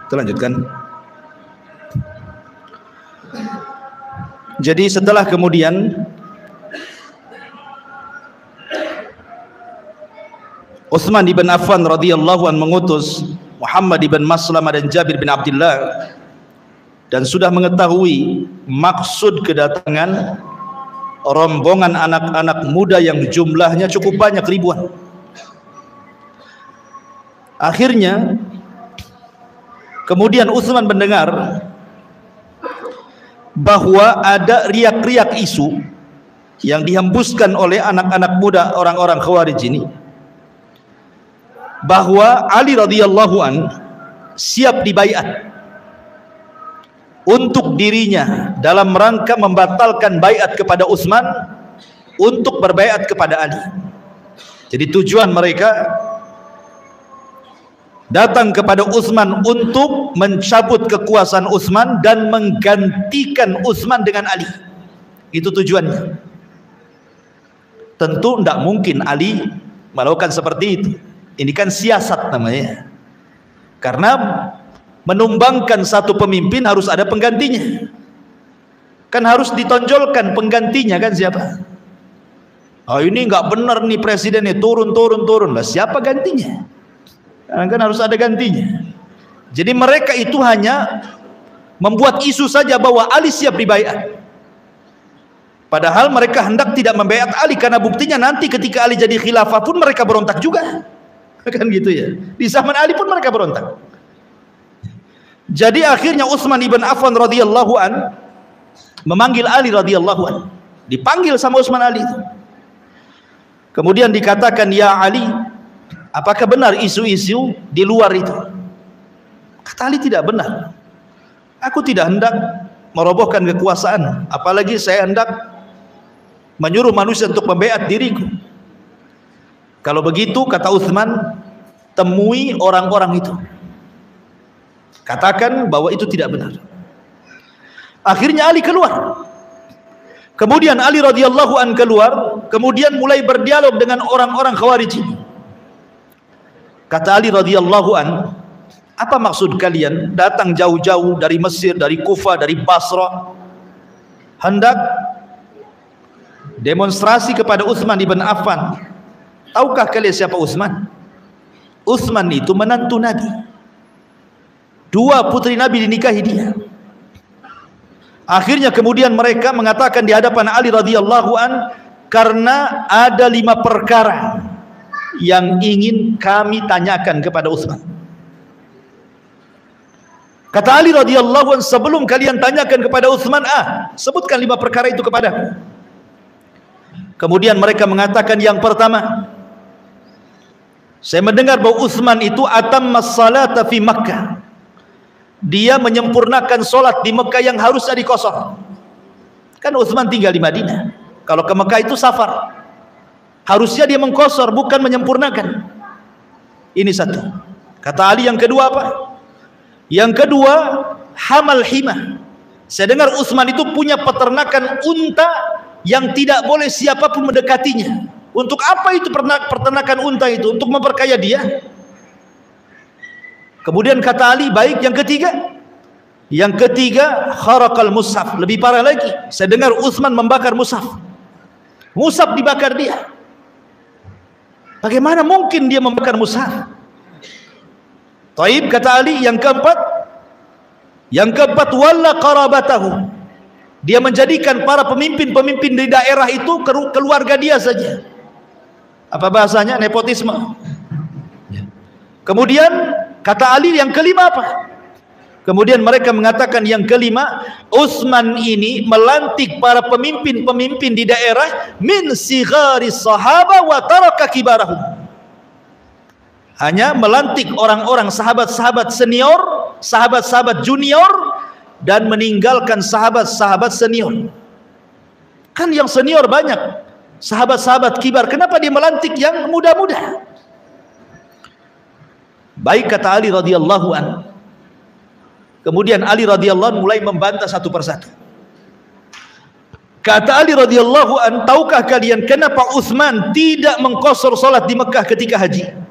kita lanjutkan. Jadi setelah kemudian Utsman bin Affan radhiyallahu an mengutus Muhammad bin Maslamah dan Jabir bin Abdullah dan sudah mengetahui maksud kedatangan rombongan anak-anak muda yang jumlahnya cukup banyak, ribuan. Akhirnya kemudian Utsman mendengar bahwa ada riak-riak isu yang dihembuskan oleh anak-anak muda orang-orang Khawarij ini, bahwa Ali radhiyallahu an siap dibaiat untuk dirinya dalam rangka membatalkan baiat kepada Utsman untuk berbaiat kepada Ali. Jadi tujuan mereka datang kepada Utsman untuk mencabut kekuasaan Utsman dan menggantikan Utsman dengan Ali. Itu tujuannya. Tentu tidak mungkin Ali melakukan seperti itu. Ini kan siasat namanya. Karena menumbangkan satu pemimpin harus ada penggantinya. Kan harus ditonjolkan penggantinya, kan siapa? Oh, ini nggak benar nih presidennya, turun lah. Siapa gantinya? Kan harus ada gantinya. Jadi mereka itu hanya membuat isu saja bahwa Ali siap dibaiat, padahal mereka hendak tidak membaiat Ali, karena buktinya nanti ketika Ali jadi khilafah pun mereka berontak juga, kan gitu ya. Di zaman Ali pun mereka berontak. Jadi akhirnya Utsman ibn Affan radhiyallahu an memanggil Ali radhiyallahu an, dipanggil sama Utsman Ali itu. Kemudian dikatakan, ya Ali, apakah benar isu-isu di luar itu? Kata Ali, tidak benar. Aku tidak hendak merobohkan kekuasaan, apalagi saya hendak menyuruh manusia untuk membaiat diriku. Kalau begitu, kata Utsman, temui orang-orang itu, katakan bahwa itu tidak benar. Akhirnya Ali keluar. Kemudian Ali radhiyallahu an keluar, kemudian mulai berdialog dengan orang-orang Khawarij. Kata Ali radhiyallahu an, apa maksud kalian datang jauh-jauh dari Mesir, dari Kufah, dari Basra, hendak demonstrasi kepada Utsman ibn Affan? Tahukah kalian siapa Utsman? Utsman itu menantu Nabi. 2 putri Nabi dinikahi dia. Akhirnya kemudian mereka mengatakan di hadapan Ali radhiyallahu an, karena ada 5 perkara yang ingin kami tanyakan kepada Utsman. Kata Ali radhiyallahu an, sebelum kalian tanyakan kepada Utsman, sebutkan 5 perkara itu kepadaku. Kemudian mereka mengatakan, yang pertama, saya mendengar bahwa Utsman itu atammas salata fi Makkah. Dia menyempurnakan solat di Mekah yang harusnya dikosor. Kan Utsman tinggal di Madinah. Kalau ke Mekah itu safar. Harusnya dia mengkosor, bukan menyempurnakan. Ini satu. Kata Ali, yang kedua apa? Yang kedua, hamal himah. Saya dengar Utsman itu punya peternakan unta yang tidak boleh siapapun mendekatinya. Untuk apa itu peternakan unta itu? Untuk memperkaya dia. Kemudian kata Ali, baik, yang ketiga. Yang ketiga, kharaqal mushaf. Lebih parah lagi, saya dengar Utsman membakar mushaf. Mushaf dibakar dia. Bagaimana mungkin dia membakar mushaf? Taib, kata Ali, yang keempat. Yang keempat, walla qarabatahu. Dia menjadikan para pemimpin-pemimpin di daerah itu keluarga dia saja. Apa bahasanya? Nepotisme. Kemudian kata Ali, yang kelima apa? Kemudian mereka mengatakan yang kelima, Utsman ini melantik para pemimpin-pemimpin di daerah min sighari sahaba wa taraka kibarahum. Hanya melantik orang-orang sahabat-sahabat senior, sahabat-sahabat junior, dan meninggalkan sahabat-sahabat senior. Kan yang senior banyak, sahabat-sahabat kibar, kenapa dia melantik yang muda-muda? Baik, kata Ali radhiyallahu anhu. Kemudian Ali radhiyallahu anhu mulai membantah satu persatu. Kata Ali radhiyallahu anhu, tahukah kalian kenapa Utsman tidak mengqasar salat di Mekah ketika haji?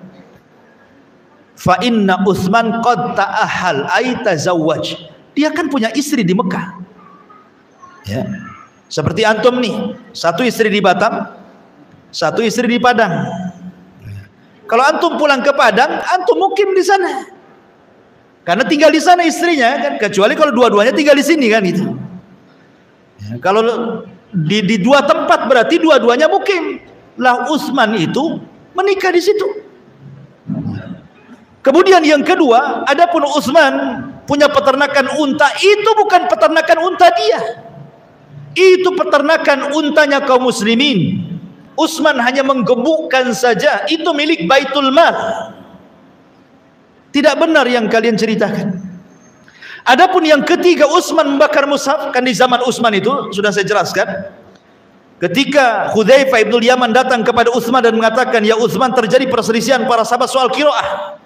Fa inna Utsman qad ta'ahal ay tazawwaj. Dia kan punya istri di Mekah. Ya. Seperti antum nih, satu istri di Batam, satu istri di Padang. Kalau antum pulang ke Padang, antum mukim di sana. Karena tinggal di sana istrinya kan, kecuali kalau dua-duanya tinggal di sini kan gitu. Ya, kalau di dua tempat berarti dua-duanya mukim. Lah Utsman itu menikah di situ. Kemudian yang kedua, adapun Utsman punya peternakan unta, itu bukan peternakan unta dia. Itu peternakan untanya kaum muslimin. Utsman hanya menggemukkan saja, itu milik Baitul Mal. Tidak benar yang kalian ceritakan. Adapun yang ketiga, Utsman membakar mushaf, kan di zaman Utsman itu sudah saya jelaskan. Ketika Hudzaifah ibn Yaman datang kepada Utsman dan mengatakan, "Ya Utsman, terjadi perselisihan para sahabat soal qiraah."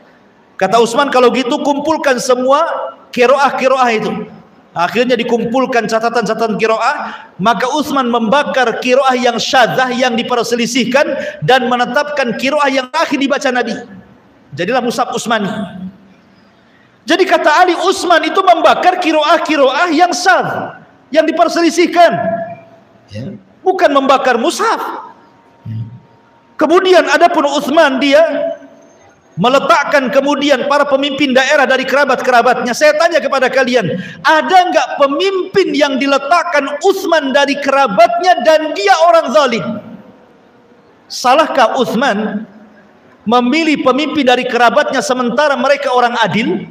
Kata Utsman, kalau gitu kumpulkan semua qiraah-qiraah itu. Akhirnya dikumpulkan catatan-catatan qiraah, maka Utsman membakar qiraah yang syadzah yang diperselisihkan dan menetapkan qiraah yang akhir dibaca Nabi. Jadilah mushaf Utsmani. Jadi kata Ali, Utsman itu membakar qiraah-qiraah yang syadz, yang diperselisihkan. Ya. Bukan membakar mushaf. Kemudian adapun Utsman, dia meletakkan kemudian para pemimpin daerah dari kerabat-kerabatnya. Saya tanya kepada kalian, ada enggak pemimpin yang diletakkan Utsman dari kerabatnya dan dia orang zalim? Salahkah Utsman memilih pemimpin dari kerabatnya sementara mereka orang adil?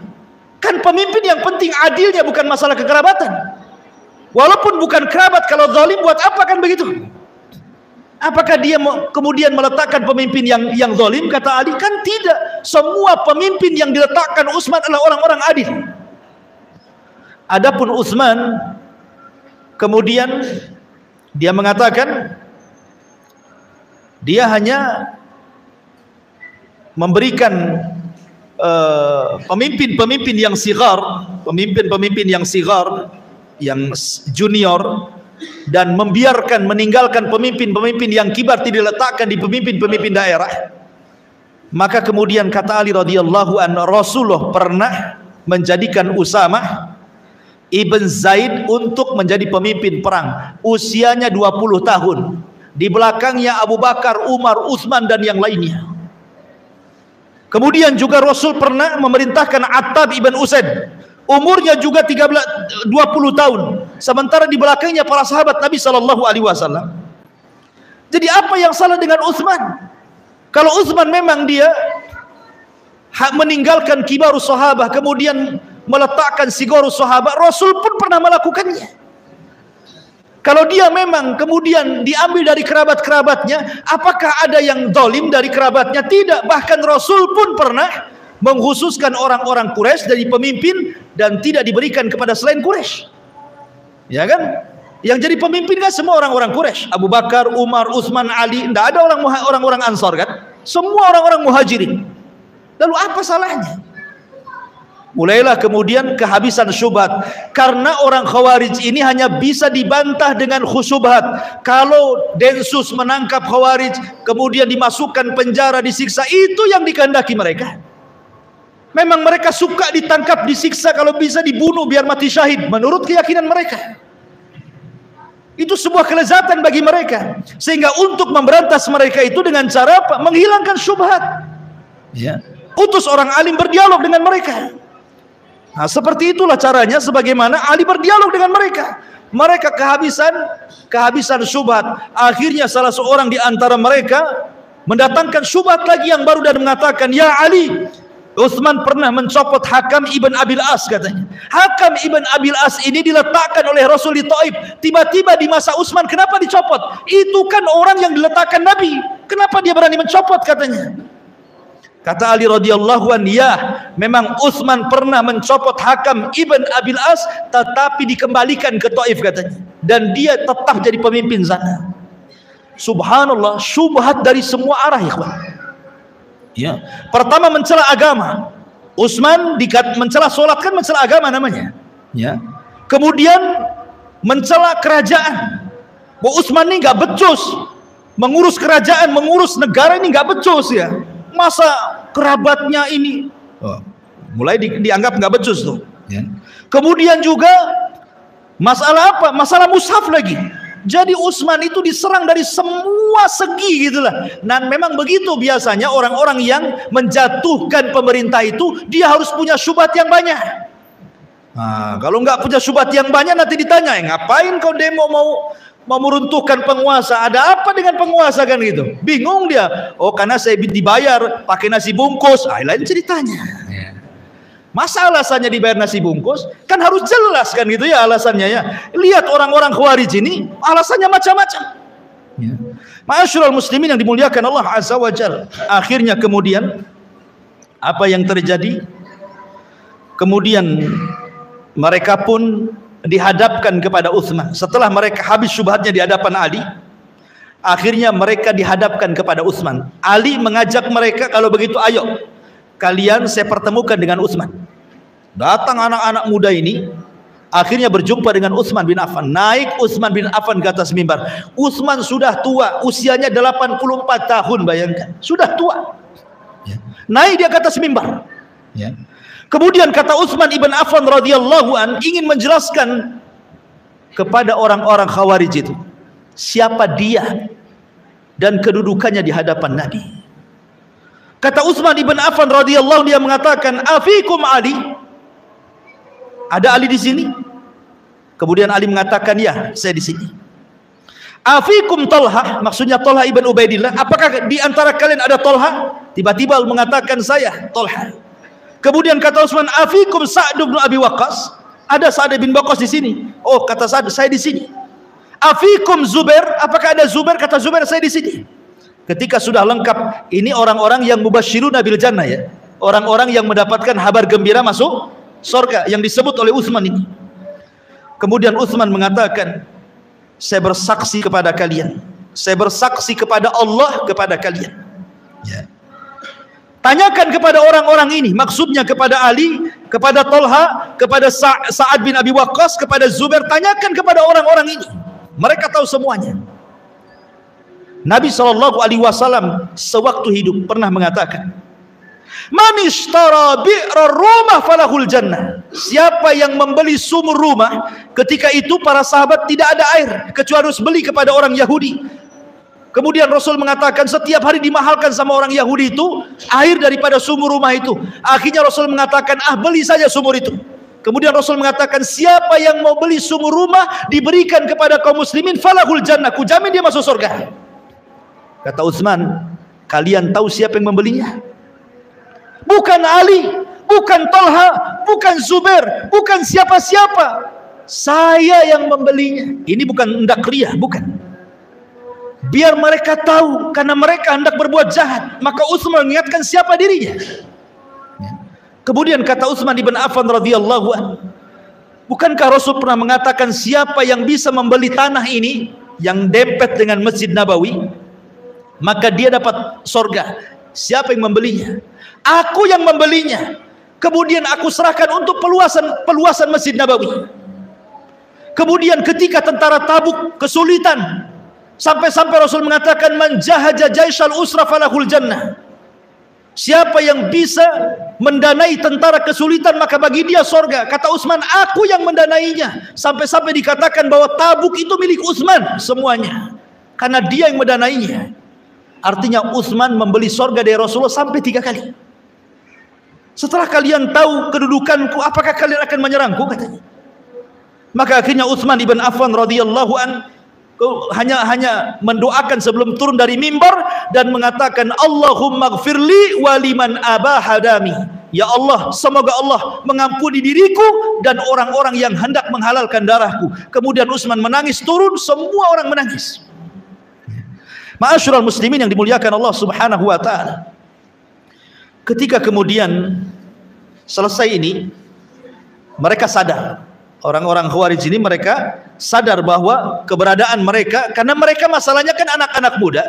Kan pemimpin yang penting adilnya, bukan masalah kekerabatan. Walaupun bukan kerabat, kalau zalim buat apa kan begitu? Apakah dia kemudian meletakkan pemimpin yang zalim? Kata Ali, kan tidak. Semua pemimpin yang diletakkan Utsman adalah orang-orang adil. Adapun Utsman kemudian dia mengatakan dia hanya memberikan pemimpin-pemimpin yang sigar, pemimpin-pemimpin yang sigar, yang junior, dan membiarkan, meninggalkan pemimpin-pemimpin yang kibar tidak diletakkan di pemimpin-pemimpin daerah. Maka kemudian kata Ali radhiyallahu anhu, Rasulullah pernah menjadikan Usamah ibn Zaid untuk menjadi pemimpin perang. Usianya 20 tahun. Di belakangnya Abu Bakar, Umar, Utsman dan yang lainnya. Kemudian juga Rasul pernah memerintahkan Attab ibn Usaid. Umurnya juga 20 tahun. Sementara di belakangnya para sahabat Nabi SAW. Jadi apa yang salah dengan Utsman? Kalau Utsman memang dia meninggalkan kibarus sahabah, kemudian meletakkan sigorus sahabah, Rasul pun pernah melakukannya. Kalau dia memang kemudian diambil dari kerabat-kerabatnya, apakah ada yang zalim dari kerabatnya? Tidak. Bahkan Rasul pun pernah mengkhususkan orang-orang Quraisy dari pemimpin dan tidak diberikan kepada selain Quraisy. Ya kan? Yang jadi pemimpin kan semua orang-orang Quraisy. Abu Bakar, Umar, Utsman, Ali. Tidak ada orang-orang Ansar kan? Semua orang-orang Muhajirin. Lalu apa salahnya? Mulailah kemudian kehabisan syubhat. Karena orang Khawarij ini hanya bisa dibantah dengan khusyubhat. Kalau Densus menangkap Khawarij, kemudian dimasukkan penjara, disiksa, itu yang dikehendaki mereka. Memang mereka suka ditangkap, disiksa, kalau bisa dibunuh biar mati syahid, menurut keyakinan mereka. Itu sebuah kelezatan bagi mereka. Sehingga untuk memberantas mereka itu dengan cara apa? Menghilangkan syubhat. Ya. Utus orang alim berdialog dengan mereka. Nah, seperti itulah caranya sebagaimana Ali berdialog dengan mereka. Mereka kehabisan syubhat. Akhirnya salah seorang di antara mereka mendatangkan syubhat lagi yang baru dan mengatakan, "Ya Ali, Utsman pernah mencopot Hakam ibn Abil As," katanya. Hakam ibn Abil As ini diletakkan oleh Rasul di Taif. Tiba-tiba di masa Utsman, kenapa dicopot? Itu kan orang yang diletakkan Nabi. Kenapa dia berani mencopot, katanya. Kata Ali radhiyallahu anhu, "Ya, memang Utsman pernah mencopot Hakam ibn Abil As, tetapi dikembalikan ke Taif," katanya. Dan dia tetap jadi pemimpin sana. Subhanallah, syubhat dari semua arah, ikhwan. Ya. Pertama mencela agama. Utsman mencela salat, kan mencela agama namanya. Ya. Kemudian mencela kerajaan. Bahwa Utsman ini nggak becus mengurus kerajaan, mengurus negara ini nggak becus ya. Masa kerabatnya ini mulai dianggap nggak becus tuh. Ya. Kemudian juga masalah apa? Masalah mushaf lagi. Jadi Utsman itu diserang dari semua segi gitulah. Dan memang begitu biasanya orang-orang yang menjatuhkan pemerintah itu, dia harus punya syubhat yang banyak. Nah, kalau nggak punya syubhat yang banyak nanti ditanya, ngapain kau demo mau meruntuhkan penguasa? Ada apa dengan penguasa, kan gitu? Bingung dia. Oh, karena saya dibayar pakai nasi bungkus. Lain ceritanya. Masa alasannya dibayar nasi bungkus? Kan harus jelas kan gitu ya alasannya ya. Lihat orang-orang Khawarij ini alasannya macam-macam. Ya. Ma'asyiral muslimin yang dimuliakan Allah Azza wa Jalla. Akhirnya kemudian apa yang terjadi? Kemudian mereka pun dihadapkan kepada Utsman. Setelah mereka habis syubhatnya di hadapan Ali, akhirnya mereka dihadapkan kepada Utsman. Ali mengajak mereka, kalau begitu ayo kalian saya pertemukan dengan Utsman. Datang anak-anak muda ini, akhirnya berjumpa dengan Utsman bin Affan. Naik Utsman bin Affan ke atas mimbar. Utsman sudah tua, usianya 84 tahun, bayangkan. Sudah tua. Ya. Naik dia ke atas mimbar. Ya. Kemudian kata Utsman ibn Affan radhiyallahu an, ingin menjelaskan kepada orang-orang Khawarij itu siapa dia dan kedudukannya di hadapan Nabi. Kata Utsman ibn Affan radhiyallahu, dia mengatakan, "Afikum Ali?" Ada Ali di sini? Kemudian Ali mengatakan, "Ya, saya di sini." "Afikum Talha?" Maksudnya Talha ibn Ubaidillah. Apakah di antara kalian ada Talha? Tiba-tiba mengatakan, "Saya Talha." Kemudian kata Utsman, "Afikum Sa'd bin Abi Waqqas?" Ada Sa'd bin Waqqas di sini. Oh, kata Sa'd, saya di sini. "Afikum Zubair?" Apakah ada Zubair? Kata Zubair, saya di sini. Ketika sudah lengkap, ini orang-orang yang mubasyiruna bil jannah ya. Orang-orang yang mendapatkan kabar gembira masuk surga yang disebut oleh Utsman ini. Kemudian Utsman mengatakan, "Saya bersaksi kepada kalian. Saya bersaksi kepada Allah kepada kalian." Ya. Tanyakan kepada orang-orang ini, maksudnya kepada Ali, kepada Talha, kepada Sa'ad bin Abi Waqqas, kepada Zubair, tanyakan kepada orang-orang ini. Mereka tahu semuanya. Nabi SAW sewaktu hidup pernah mengatakan, "Man ishtara bi'ra rumah falahul jannah." Siapa yang membeli sumur rumah, ketika itu para sahabat tidak ada air kecuali harus beli kepada orang Yahudi. Kemudian Rasul mengatakan setiap hari dimahalkan sama orang Yahudi itu air daripada sumur rumah itu. Akhirnya Rasul mengatakan, beli saja sumur itu. Kemudian Rasul mengatakan, siapa yang mau beli sumur rumah diberikan kepada kaum muslimin falahul jannah, ku jamin dia masuk surga. Kata Utsman, kalian tahu siapa yang membelinya? Bukan Ali, bukan Talha, bukan Zubair, bukan siapa-siapa. Saya yang membelinya. Ini bukan hendak riya, bukan. Biar mereka tahu, karena mereka hendak berbuat jahat. Maka Utsman mengingatkan siapa dirinya. Kemudian kata Utsman ibn Affan radhiyallahu anhu, bukankah Rasul pernah mengatakan siapa yang bisa membeli tanah ini yang dempet dengan Masjid Nabawi, maka dia dapat surga. Siapa yang membelinya? Aku yang membelinya. Kemudian aku serahkan untuk peluasan Masjid Nabawi. Kemudian ketika tentara Tabuk kesulitan, sampai-sampai Rasul mengatakan, man jahaja jaishal usra falahul jannah. Siapa yang bisa mendanai tentara kesulitan, maka bagi dia sorga. Kata Utsman, aku yang mendanainya. Sampai-sampai dikatakan bahwa Tabuk itu milik Utsman semuanya, karena dia yang mendanainya. Artinya Utsman membeli sorga dari Rasulullah sampai 3 kali. Setelah kalian tahu kedudukanku, apakah kalian akan menyerangku, katanya. Maka akhirnya Utsman ibn Affan radhiyallahu an hanya mendoakan sebelum turun dari mimbar dan mengatakan, Allahumma gfirli waliman abahadami. Ya Allah, semoga Allah mengampuni diriku dan orang-orang yang hendak menghalalkan darahku. Kemudian Utsman menangis, turun, semua orang menangis. Ma'asyiral muslimin yang dimuliakan Allah Subhanahu wa taala. Ketika kemudian selesai ini, mereka sadar, orang-orang Khawarij ini mereka sadar bahwa keberadaan mereka, karena mereka masalahnya kan anak-anak muda,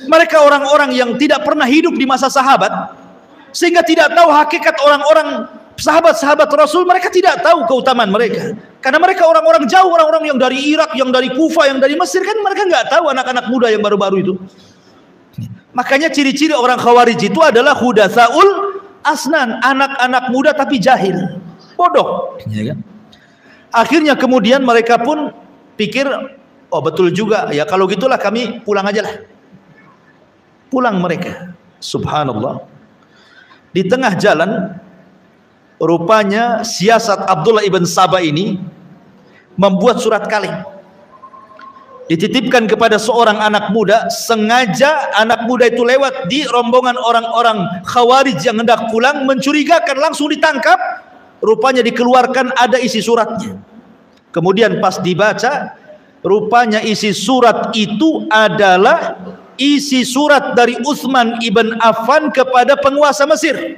mereka orang-orang yang tidak pernah hidup di masa sahabat, sehingga tidak tahu hakikat orang-orang sahabat-sahabat Rasul. Mereka tidak tahu keutamaan mereka, karena mereka orang-orang jauh, orang-orang yang dari Irak, yang dari Kufah, yang dari Mesir, kan mereka nggak tahu anak-anak muda yang baru-baru itu. Makanya ciri-ciri orang Khawarij itu adalah hudatsaul asnan, anak-anak muda tapi jahil, bodoh, ya kan? Akhirnya kemudian mereka pun pikir, oh betul juga ya, kalau gitulah kami pulang aja lah. Pulang mereka. Subhanallah. Di tengah jalan, rupanya siasat Abdullah ibn Saba ini membuat surat kaleng, dititipkan kepada seorang anak muda. Sengaja anak muda itu lewat di rombongan orang-orang Khawarij yang hendak pulang, mencurigakan, langsung ditangkap. Rupanya dikeluarkan, ada isi suratnya. Kemudian pas dibaca, rupanya isi surat itu adalah isi surat dari Utsman ibn Affan kepada penguasa Mesir.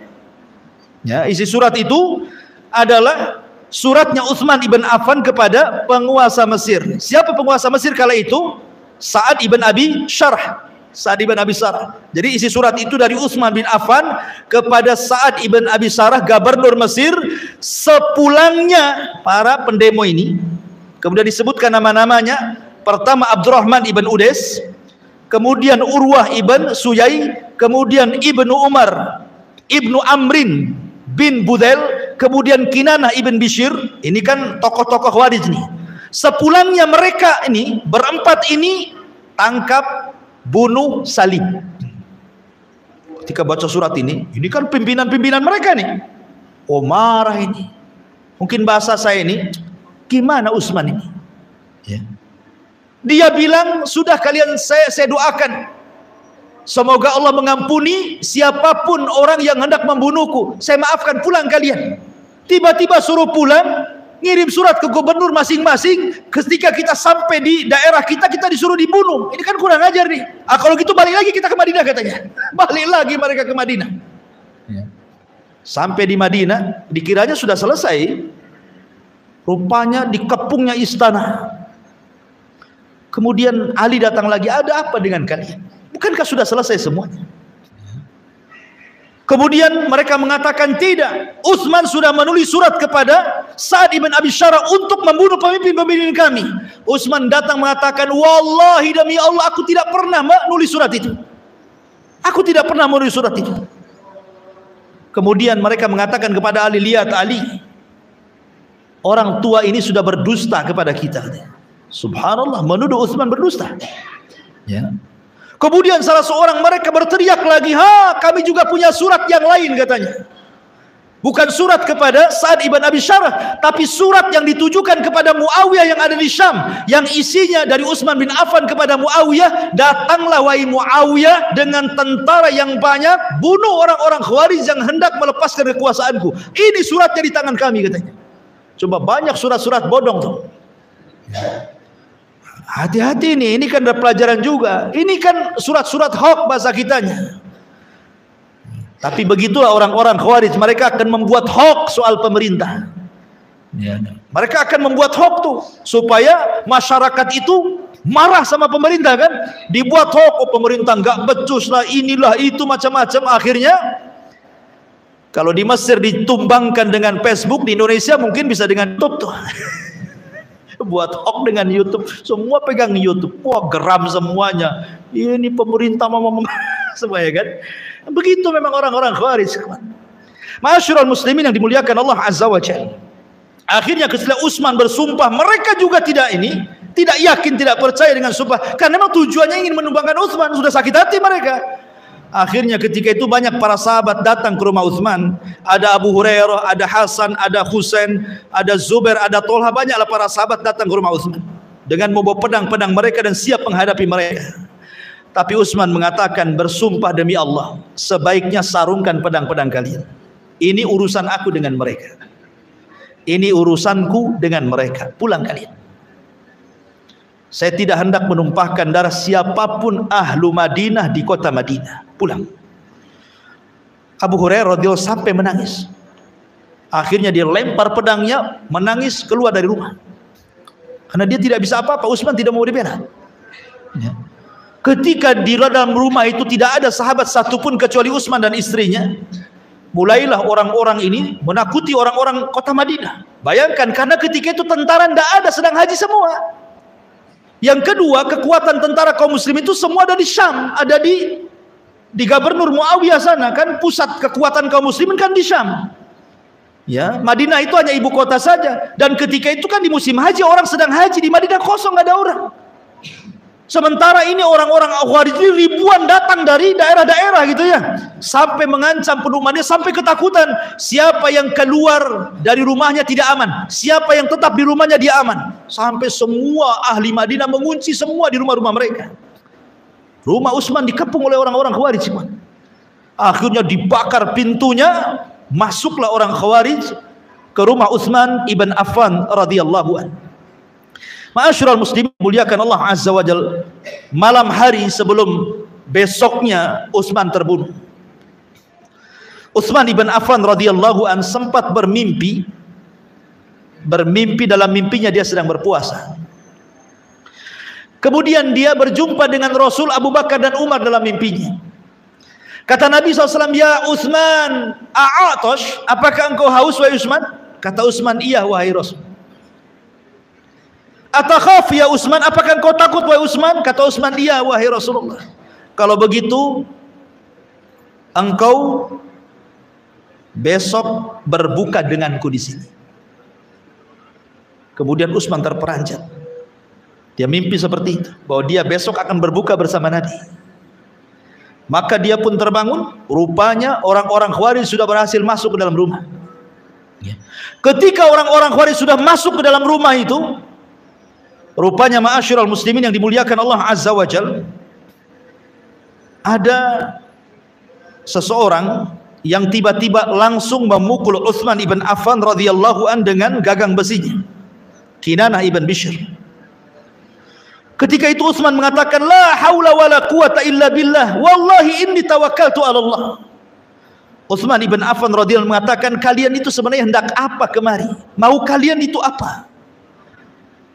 Ya, isi surat itu adalah suratnya Utsman ibn Affan kepada penguasa Mesir. Siapa penguasa Mesir kala itu? Sa'ad ibn Abi Syarh. Sa'ad ibn Abi Syarh. Jadi isi surat itu dari Utsman bin Affan kepada Sa'ad ibn Abi Syarh, gubernur Mesir, sepulangnya para pendemo ini. Kemudian disebutkan nama-namanya. Pertama Abdurrahman ibn Udes, kemudian Urwah ibn Suyai, kemudian Ibnu Umar, Ibnu Amrin bin Budel, kemudian Kinanah ibn Bishr. Ini kan tokoh-tokoh Khawarij nih. Sepulangnya mereka ini berempat ini tangkap, bunuh, salib. Ketika baca surat ini kan pimpinan-pimpinan mereka nih. Oh, marah ini. Mungkin bahasa saya ini, gimana Utsman ini? Ya. Dia bilang, sudah kalian saya doakan, semoga Allah mengampuni siapapun orang yang hendak membunuhku. Saya maafkan, pulang kalian. Tiba-tiba suruh pulang, ngirim surat ke gubernur masing-masing. Ketika kita sampai di daerah kita disuruh dibunuh. Ini kan kurang ajar nih. Kalau gitu balik lagi kita ke Madinah, katanya. Balik lagi mereka ke Madinah. Ya. Sampai di Madinah, dikiranya sudah selesai. Rupanya dikepungnya istana. Kemudian Ali datang lagi, ada apa dengan kalian? Bukankah sudah selesai semuanya? Kemudian mereka mengatakan tidak, Utsman sudah menulis surat kepada Sa'ad ibn Abi Syarh untuk membunuh pemimpin-pemimpin kami. Utsman datang mengatakan, wallahi demi Allah, aku tidak pernah menulis surat itu. Aku tidak pernah menulis surat itu. Kemudian mereka mengatakan kepada Ali, lihat Ali, orang tua ini sudah berdusta kepada kita. Subhanallah, menuduh Utsman berdusta. Ya. Kemudian salah seorang mereka berteriak lagi, kami juga punya surat yang lain, katanya. Bukan surat kepada Sa'ad ibn Abi Syarh, tapi surat yang ditujukan kepada Muawiyah yang ada di Syam, yang isinya dari Utsman bin Affan kepada Muawiyah, datanglah wahai Muawiyah dengan tentara yang banyak, bunuh orang-orang Khawarij yang hendak melepaskan kekuasaanku. Ini suratnya di tangan kami, katanya. Coba, banyak surat-surat bodong tuh. Hati-hati nih, ini kan ada pelajaran juga. Ini kan surat-surat hoax bahasa kitanya. Tapi begitulah orang-orang Khawarij, mereka akan membuat hoax soal pemerintah. Mereka akan membuat hoax tuh supaya masyarakat itu marah sama pemerintah, kan? Dibuat hoax, oh pemerintah nggak becus lah, inilah itu, macam-macam. Akhirnya Kalau di Mesir ditumbangkan dengan Facebook, di Indonesia mungkin bisa dengan YouTube tuh. Buat hoax dengan YouTube, semua pegang YouTube. Wah, geram semuanya. Ini pemerintah mau semuanya kan. Begitu memang orang-orang Khawarij. Ma'asyiral muslimin yang dimuliakan Allah Azza wa Jalla. Akhirnya setelah Utsman bersumpah, mereka juga tidak yakin, tidak percaya dengan sumpah, karena memang tujuannya ingin menumbangkan Utsman, sudah sakit hati mereka. Akhirnya ketika itu banyak para sahabat datang ke rumah Utsman. Ada Abu Hurairah, ada Hasan, ada Husain, ada Zubair, ada Tolha. Banyaklah para sahabat datang ke rumah Utsman dengan membawa pedang-pedang mereka dan siap menghadapi mereka. Tapi Utsman mengatakan, bersumpah demi Allah, sebaiknya sarungkan pedang-pedang kalian. Ini urusan aku dengan mereka. Ini urusanku dengan mereka. Pulang kalian. Saya tidak hendak menumpahkan darah siapapun ahlu Madinah di kota Madinah. Pulang. Abu Hurairah radhiyallahu sampai menangis. Akhirnya dia lempar pedangnya, menangis keluar dari rumah. Karena dia tidak bisa apa-apa. Utsman tidak mau dibela. Ya. Ketika di dalam rumah itu tidak ada sahabat satupun kecuali Utsman dan istrinya, mulailah orang-orang ini menakuti orang-orang kota Madinah. Bayangkan, karena ketika itu tentara tidak ada, sedang haji semua. Yang kedua, kekuatan tentara kaum muslim itu semua ada di Syam, ada di Gubernur Muawiyah sana, kan pusat kekuatan kaum muslimin kan di Syam. Ya, Madinah itu hanya ibu kota saja. Dan ketika itu kan di musim haji, orang sedang haji, di Madinah kosong, nggak ada orang. Sementara ini orang-orang Khawarij ribuan datang dari daerah-daerah gitu ya, sampai mengancam penduduk Madinah, sampai ketakutan. Siapa yang keluar dari rumahnya tidak aman, siapa yang tetap di rumahnya dia aman. Sampai semua ahli Madinah mengunci semua di rumah-rumah mereka. Rumah Utsman dikepung oleh orang-orang Khawarij. Akhirnya dibakar pintunya, masuklah orang Khawarij ke rumah Utsman ibn Affan radhiyallahu anhu. Ma'asyiral muslimin muliakan Allah Azza wa Jalla, malam hari sebelum besoknya Utsman terbunuh, Utsman ibn Affan radhiyallahu an sempat bermimpi dalam mimpinya dia sedang berpuasa. Kemudian dia berjumpa dengan Rasul, Abu Bakar dan Umar dalam mimpinya. Kata Nabi SAW, ya Utsman, a'atosh, apakah engkau haus wahai Utsman? Kata Utsman, iya wahai Rasul. Atakhaf ya Utsman, apakah engkau takut wahai Utsman? Kata Utsman, iya wahai Rasulullah. Kalau begitu engkau besok berbuka denganku di sini. Kemudian Utsman terperanjat. Dia mimpi seperti itu, bahwa dia besok akan berbuka bersama Nabi. Maka dia pun terbangun. Rupanya orang-orang Khawarij sudah berhasil masuk ke dalam rumah. Ketika orang-orang Khawarij sudah masuk ke dalam rumah itu, rupanya ma'asyiral muslimin yang dimuliakan Allah Azza wa Jalla, ada seseorang yang tiba-tiba langsung memukul Utsman ibn Affan radhiyallahu an dengan gagang besinya, Kinanah ibn Bishr. Ketika itu Utsman mengatakan, la haula wala quwata illa billah, wallahi inni tawakkaltu ala Allah. Utsman ibn Affan radhiyallahu mengatakan, kalian itu sebenarnya hendak apa kemari? Mau kalian itu apa?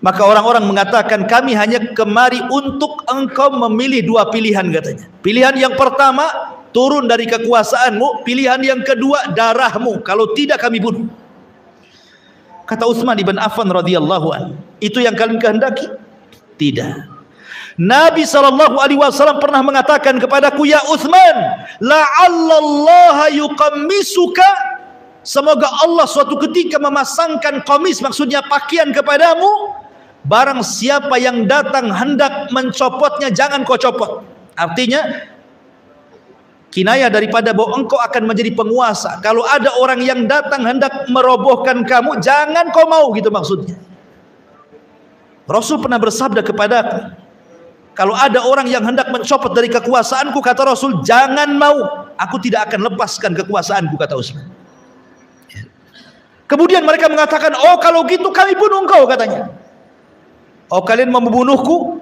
Maka orang-orang mengatakan, kami hanya kemari untuk engkau memilih dua pilihan katanya. Pilihan yang pertama, turun dari kekuasaanmu. Pilihan yang kedua, darahmu. Kalau tidak kami bunuh. Kata Utsman ibn Affan radhiyallahu anhu, itu yang kalian kehendaki? Tidak. Nabi SAW pernah mengatakan kepadaku, ya Utsman, la'allallaha yuqammisuka, semoga Allah suatu ketika memasangkan qamis, maksudnya pakaian kepadamu. Barang siapa yang datang hendak mencopotnya, jangan kau copot. Artinya kinayah daripada bahwa engkau akan menjadi penguasa. Kalau ada orang yang datang hendak merobohkan kamu, jangan kau mau, gitu maksudnya. Rasul pernah bersabda kepadaku, kalau ada orang yang hendak mencopot dari kekuasaanku, kata Rasul, jangan mau, aku tidak akan lepaskan kekuasaanku, kata Utsman. Kemudian mereka mengatakan, oh kalau gitu kami bunuh engkau, katanya. Oh kalian mau membunuhku?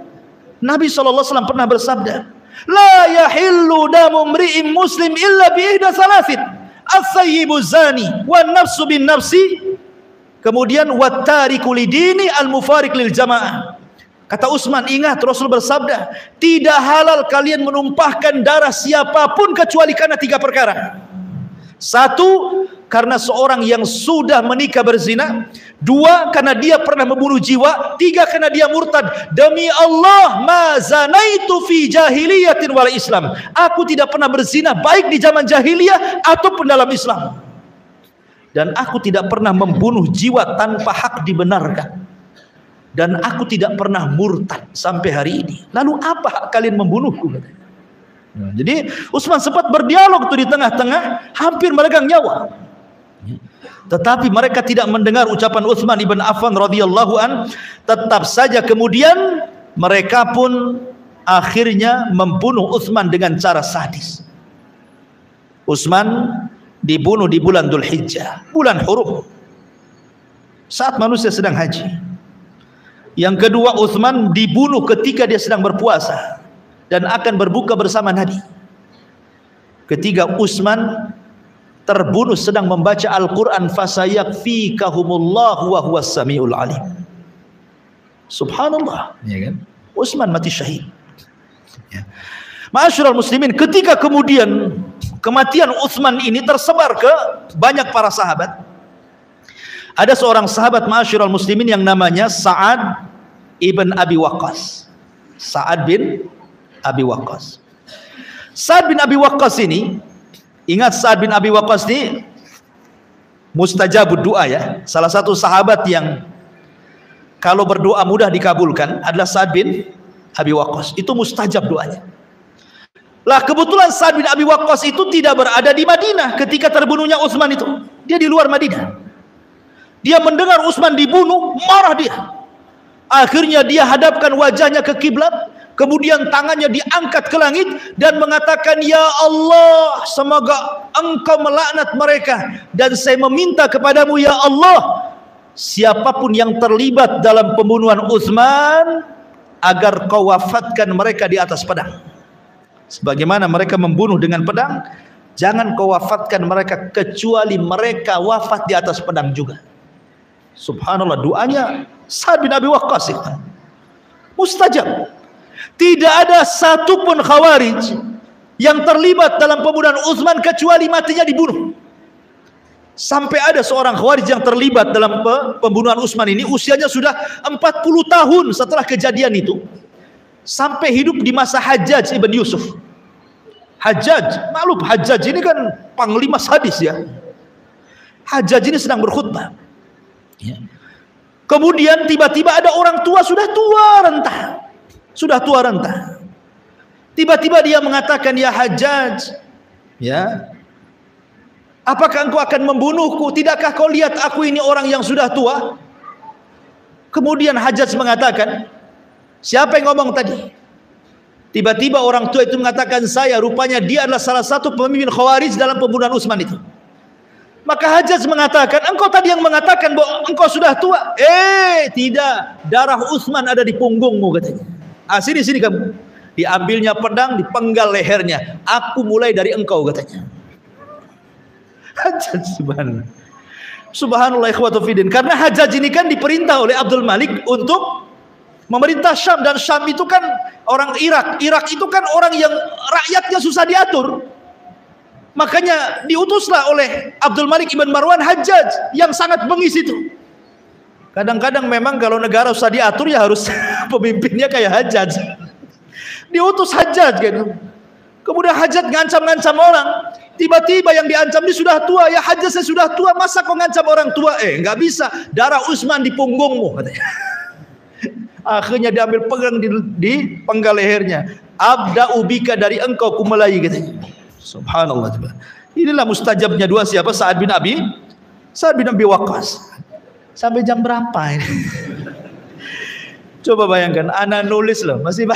Nabi SAW pernah bersabda, la yahillu damu mri'in muslim illa bi'ihda salasin, as-sayyibu zani, wa nafsu bin nafsi, kemudian wattariku lidini al-mufariq lil jamaah. Kata Utsman, ingat Rasul bersabda, tidak halal kalian menumpahkan darah siapapun kecuali karena tiga perkara. Satu, karena seorang yang sudah menikah berzina. Dua, karena dia pernah membunuh jiwa. Tiga, karena dia murtad. Demi Allah, ma zanaitu fi jahiliyatin wal Islam. Aku tidak pernah berzina baik di zaman jahiliyah ataupun dalam Islam. Dan aku tidak pernah membunuh jiwa tanpa hak dibenarkan. Dan aku tidak pernah murtad sampai hari ini. Lalu apa hak kalian membunuhku? Nah, jadi Utsman sempat berdialog tuh di tengah-tengah, hampir meregang nyawa. Tetapi mereka tidak mendengar ucapan Utsman ibn Affan radhiyallahu an. Tetap saja kemudian mereka pun akhirnya membunuh Utsman dengan cara sadis. Utsman dibunuh di bulan Dzulhijjah, bulan hurum, saat manusia sedang haji. Yang kedua, Utsman dibunuh ketika dia sedang berpuasa dan akan berbuka bersama Nabi. Ketiga, Utsman terbunuh sedang membaca Al-Quran, fasayakfikahumullahu wa huwas samiul alim. Subhanallah, ya kan? Utsman mati syahid. Ya. Ma'asyiral muslimin, ketika kemudian kematian Utsman ini tersebar ke banyak para sahabat, ada seorang sahabat ma'asyiral muslimin yang namanya Sa'ad ibn Abi Waqqas. Sa'ad bin Abi Waqqas. Sa'ad bin Abi Waqqas ini, ingat Sa'ad bin Abi Waqqas ini mustajabud doa ya. Salah satu sahabat yang kalau berdoa mudah dikabulkan adalah Sa'ad bin Abi Waqqas. Itu mustajab doanya. Lah kebetulan Sa'ad bin Abi Waqqas itu tidak berada di Madinah ketika terbunuhnya Utsman itu. Dia di luar Madinah. Dia mendengar Utsman dibunuh, marah dia. Akhirnya dia hadapkan wajahnya ke kiblat, kemudian tangannya diangkat ke langit dan mengatakan, "Ya Allah, semoga Engkau melaknat mereka, dan saya meminta kepadamu ya Allah, siapapun yang terlibat dalam pembunuhan Utsman, agar Kau wafatkan mereka di atas pedang. Sebagaimana mereka membunuh dengan pedang, jangan Kau wafatkan mereka kecuali mereka wafat di atas pedang juga." Subhanallah, doanya Sa'ad bin Abi Waqqas mustajab. Tidak ada satupun Khawarij yang terlibat dalam pembunuhan Utsman kecuali matinya dibunuh. Sampai ada seorang Khawarij yang terlibat dalam pembunuhan Utsman ini, usianya sudah 40 tahun setelah kejadian itu, sampai hidup di masa Hajjaj ibn Yusuf. Hajjaj, maklum Hajjaj ini kan panglima sadis ya. Hajjaj ini sedang berkhutbah ya. Kemudian tiba-tiba ada orang tua, sudah tua renta. Tiba-tiba dia mengatakan, "Ya Hajjaj, ya, apakah engkau akan membunuhku? Tidakkah kau lihat aku ini orang yang sudah tua?" Kemudian Hajjaj mengatakan, "Siapa yang ngomong tadi?" Tiba-tiba orang tua itu mengatakan, "Saya." Rupanya dia adalah salah satu pemimpin Khawarij dalam pembunuhan Utsman itu. Maka Hajjaj mengatakan, "Engkau tadi yang mengatakan bahwa engkau sudah tua." Tidak, darah Utsman ada di punggungmu, katanya. Sini kamu. Diambilnya pedang, dipenggal lehernya. "Aku mulai dari engkau," katanya. Hajjaj, subhanallah ikhwatu fiddin. Karena Hajjaj ini kan diperintah oleh Abdul Malik untuk memerintah Syam, dan Syam itu kan orang Irak. Irak itu kan orang yang rakyatnya susah diatur. Makanya diutuslah oleh Abdul Malik ibn Marwan Hajjaj yang sangat bengis itu. Kadang-kadang memang kalau negara susah diatur ya harus pemimpinnya kayak Hajjaj. Diutus Hajjaj gitu. Kemudian Hajjaj ngancam-ngancam orang. Tiba-tiba yang diancam ini sudah tua. "Ya Hajjaj, saya sudah tua, masa kau ngancam orang tua?" Nggak bisa, darah Utsman di punggungmu, katanya. Akhirnya diambil pegang di penggal lehernya. "Abda'u bika, dari engkau kumulai," katanya. Subhanallah. Inilah mustajabnya dua siapa? Sa'ad bin Abi Waqqas. Sampai jam berapa ini? Coba bayangkan, anak nulis loh, masih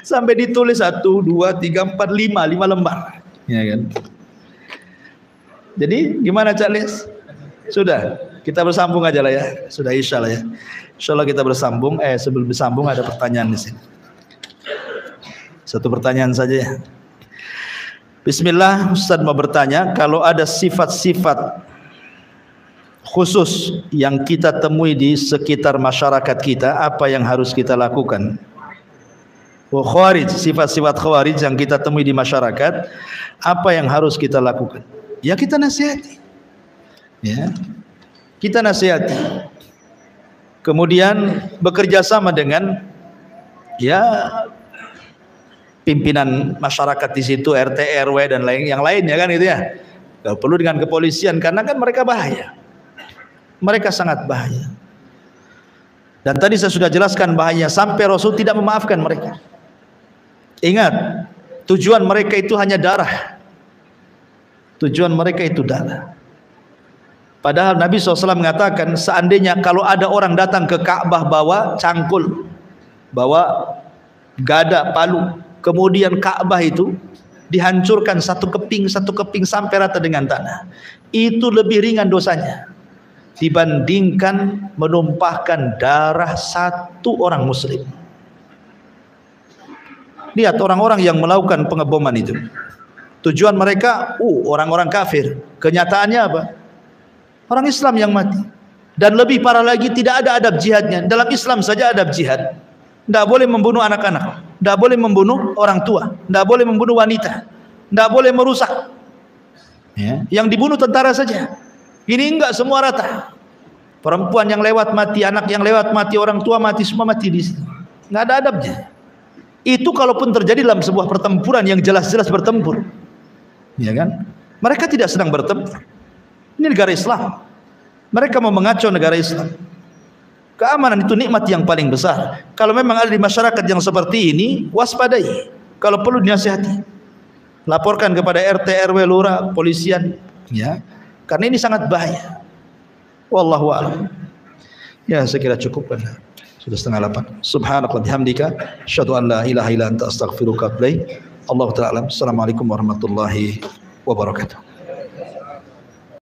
sampai ditulis 1, 2, 3, 4, 5 lembar, ya kan? Jadi gimana Cak Lis? Sudah, kita bersambung aja lah ya. Sudah Isya lah ya. Insya Allah kita bersambung. Sebelum bersambung ada pertanyaan di sini. Satu pertanyaan saja ya. Bismillah, Ustaz mau bertanya, kalau ada sifat-sifat khusus yang kita temui di sekitar masyarakat kita, apa yang harus kita lakukan? Khawarij, sifat-sifat Khawarij yang kita temui di masyarakat, apa yang harus kita lakukan? ya kita nasihati. Ya. Kita nasihati. Kemudian bekerja sama dengan ya pimpinan masyarakat di situ, RT, RW dan yang lainnya kan itu ya. Kalau perlu dengan kepolisian karena kan mereka bahaya. Mereka sangat bahaya. Dan tadi saya sudah jelaskan bahayanya sampai Rasul tidak memaafkan mereka. Ingat, tujuan mereka itu hanya darah. Tujuan mereka itu darah. Padahal Nabi SAW mengatakan seandainya kalau ada orang datang ke Ka'bah bawa cangkul, bawa gada, palu, kemudian Ka'bah itu dihancurkan satu keping sampai rata dengan tanah, itu lebih ringan dosanya dibandingkan menumpahkan darah satu orang muslim. Lihat orang-orang yang melakukan pengeboman itu, tujuan mereka orang-orang kafir. Kenyataannya apa? Orang Islam yang mati. Dan lebih parah lagi, tidak ada adab jihadnya. Dalam Islam saja adab jihad, tidak boleh membunuh anak-anak, tidak boleh membunuh orang tua, tidak boleh membunuh wanita, tidak boleh merusak ya. Yang dibunuh tentara saja. Ini enggak semua rata. Perempuan yang lewat mati, anak yang lewat mati, orang tua mati, semua mati di situ. Enggak ada adabnya. Itu kalaupun terjadi dalam sebuah pertempuran yang jelas-jelas bertempur, ya kan? Mereka tidak sedang bertempur. Ini negara Islam. Mereka mau mengacau negara Islam. Keamanan itu nikmat yang paling besar. Kalau memang ada di masyarakat yang seperti ini, waspadai. Kalau perlu dinasihati. Laporkan kepada RT, RW, lurah, polisian, ya. Karena ini sangat bahaya. Wallahu a'lam. Ya, saya kira cukup kan. Sudah 7:30. Subhanallah bihamdika, asyhadu an la ilaha illa anta astaghfiruka wa atubu ilaik. Allahu ta'ala. Assalamualaikum warahmatullahi wabarakatuh.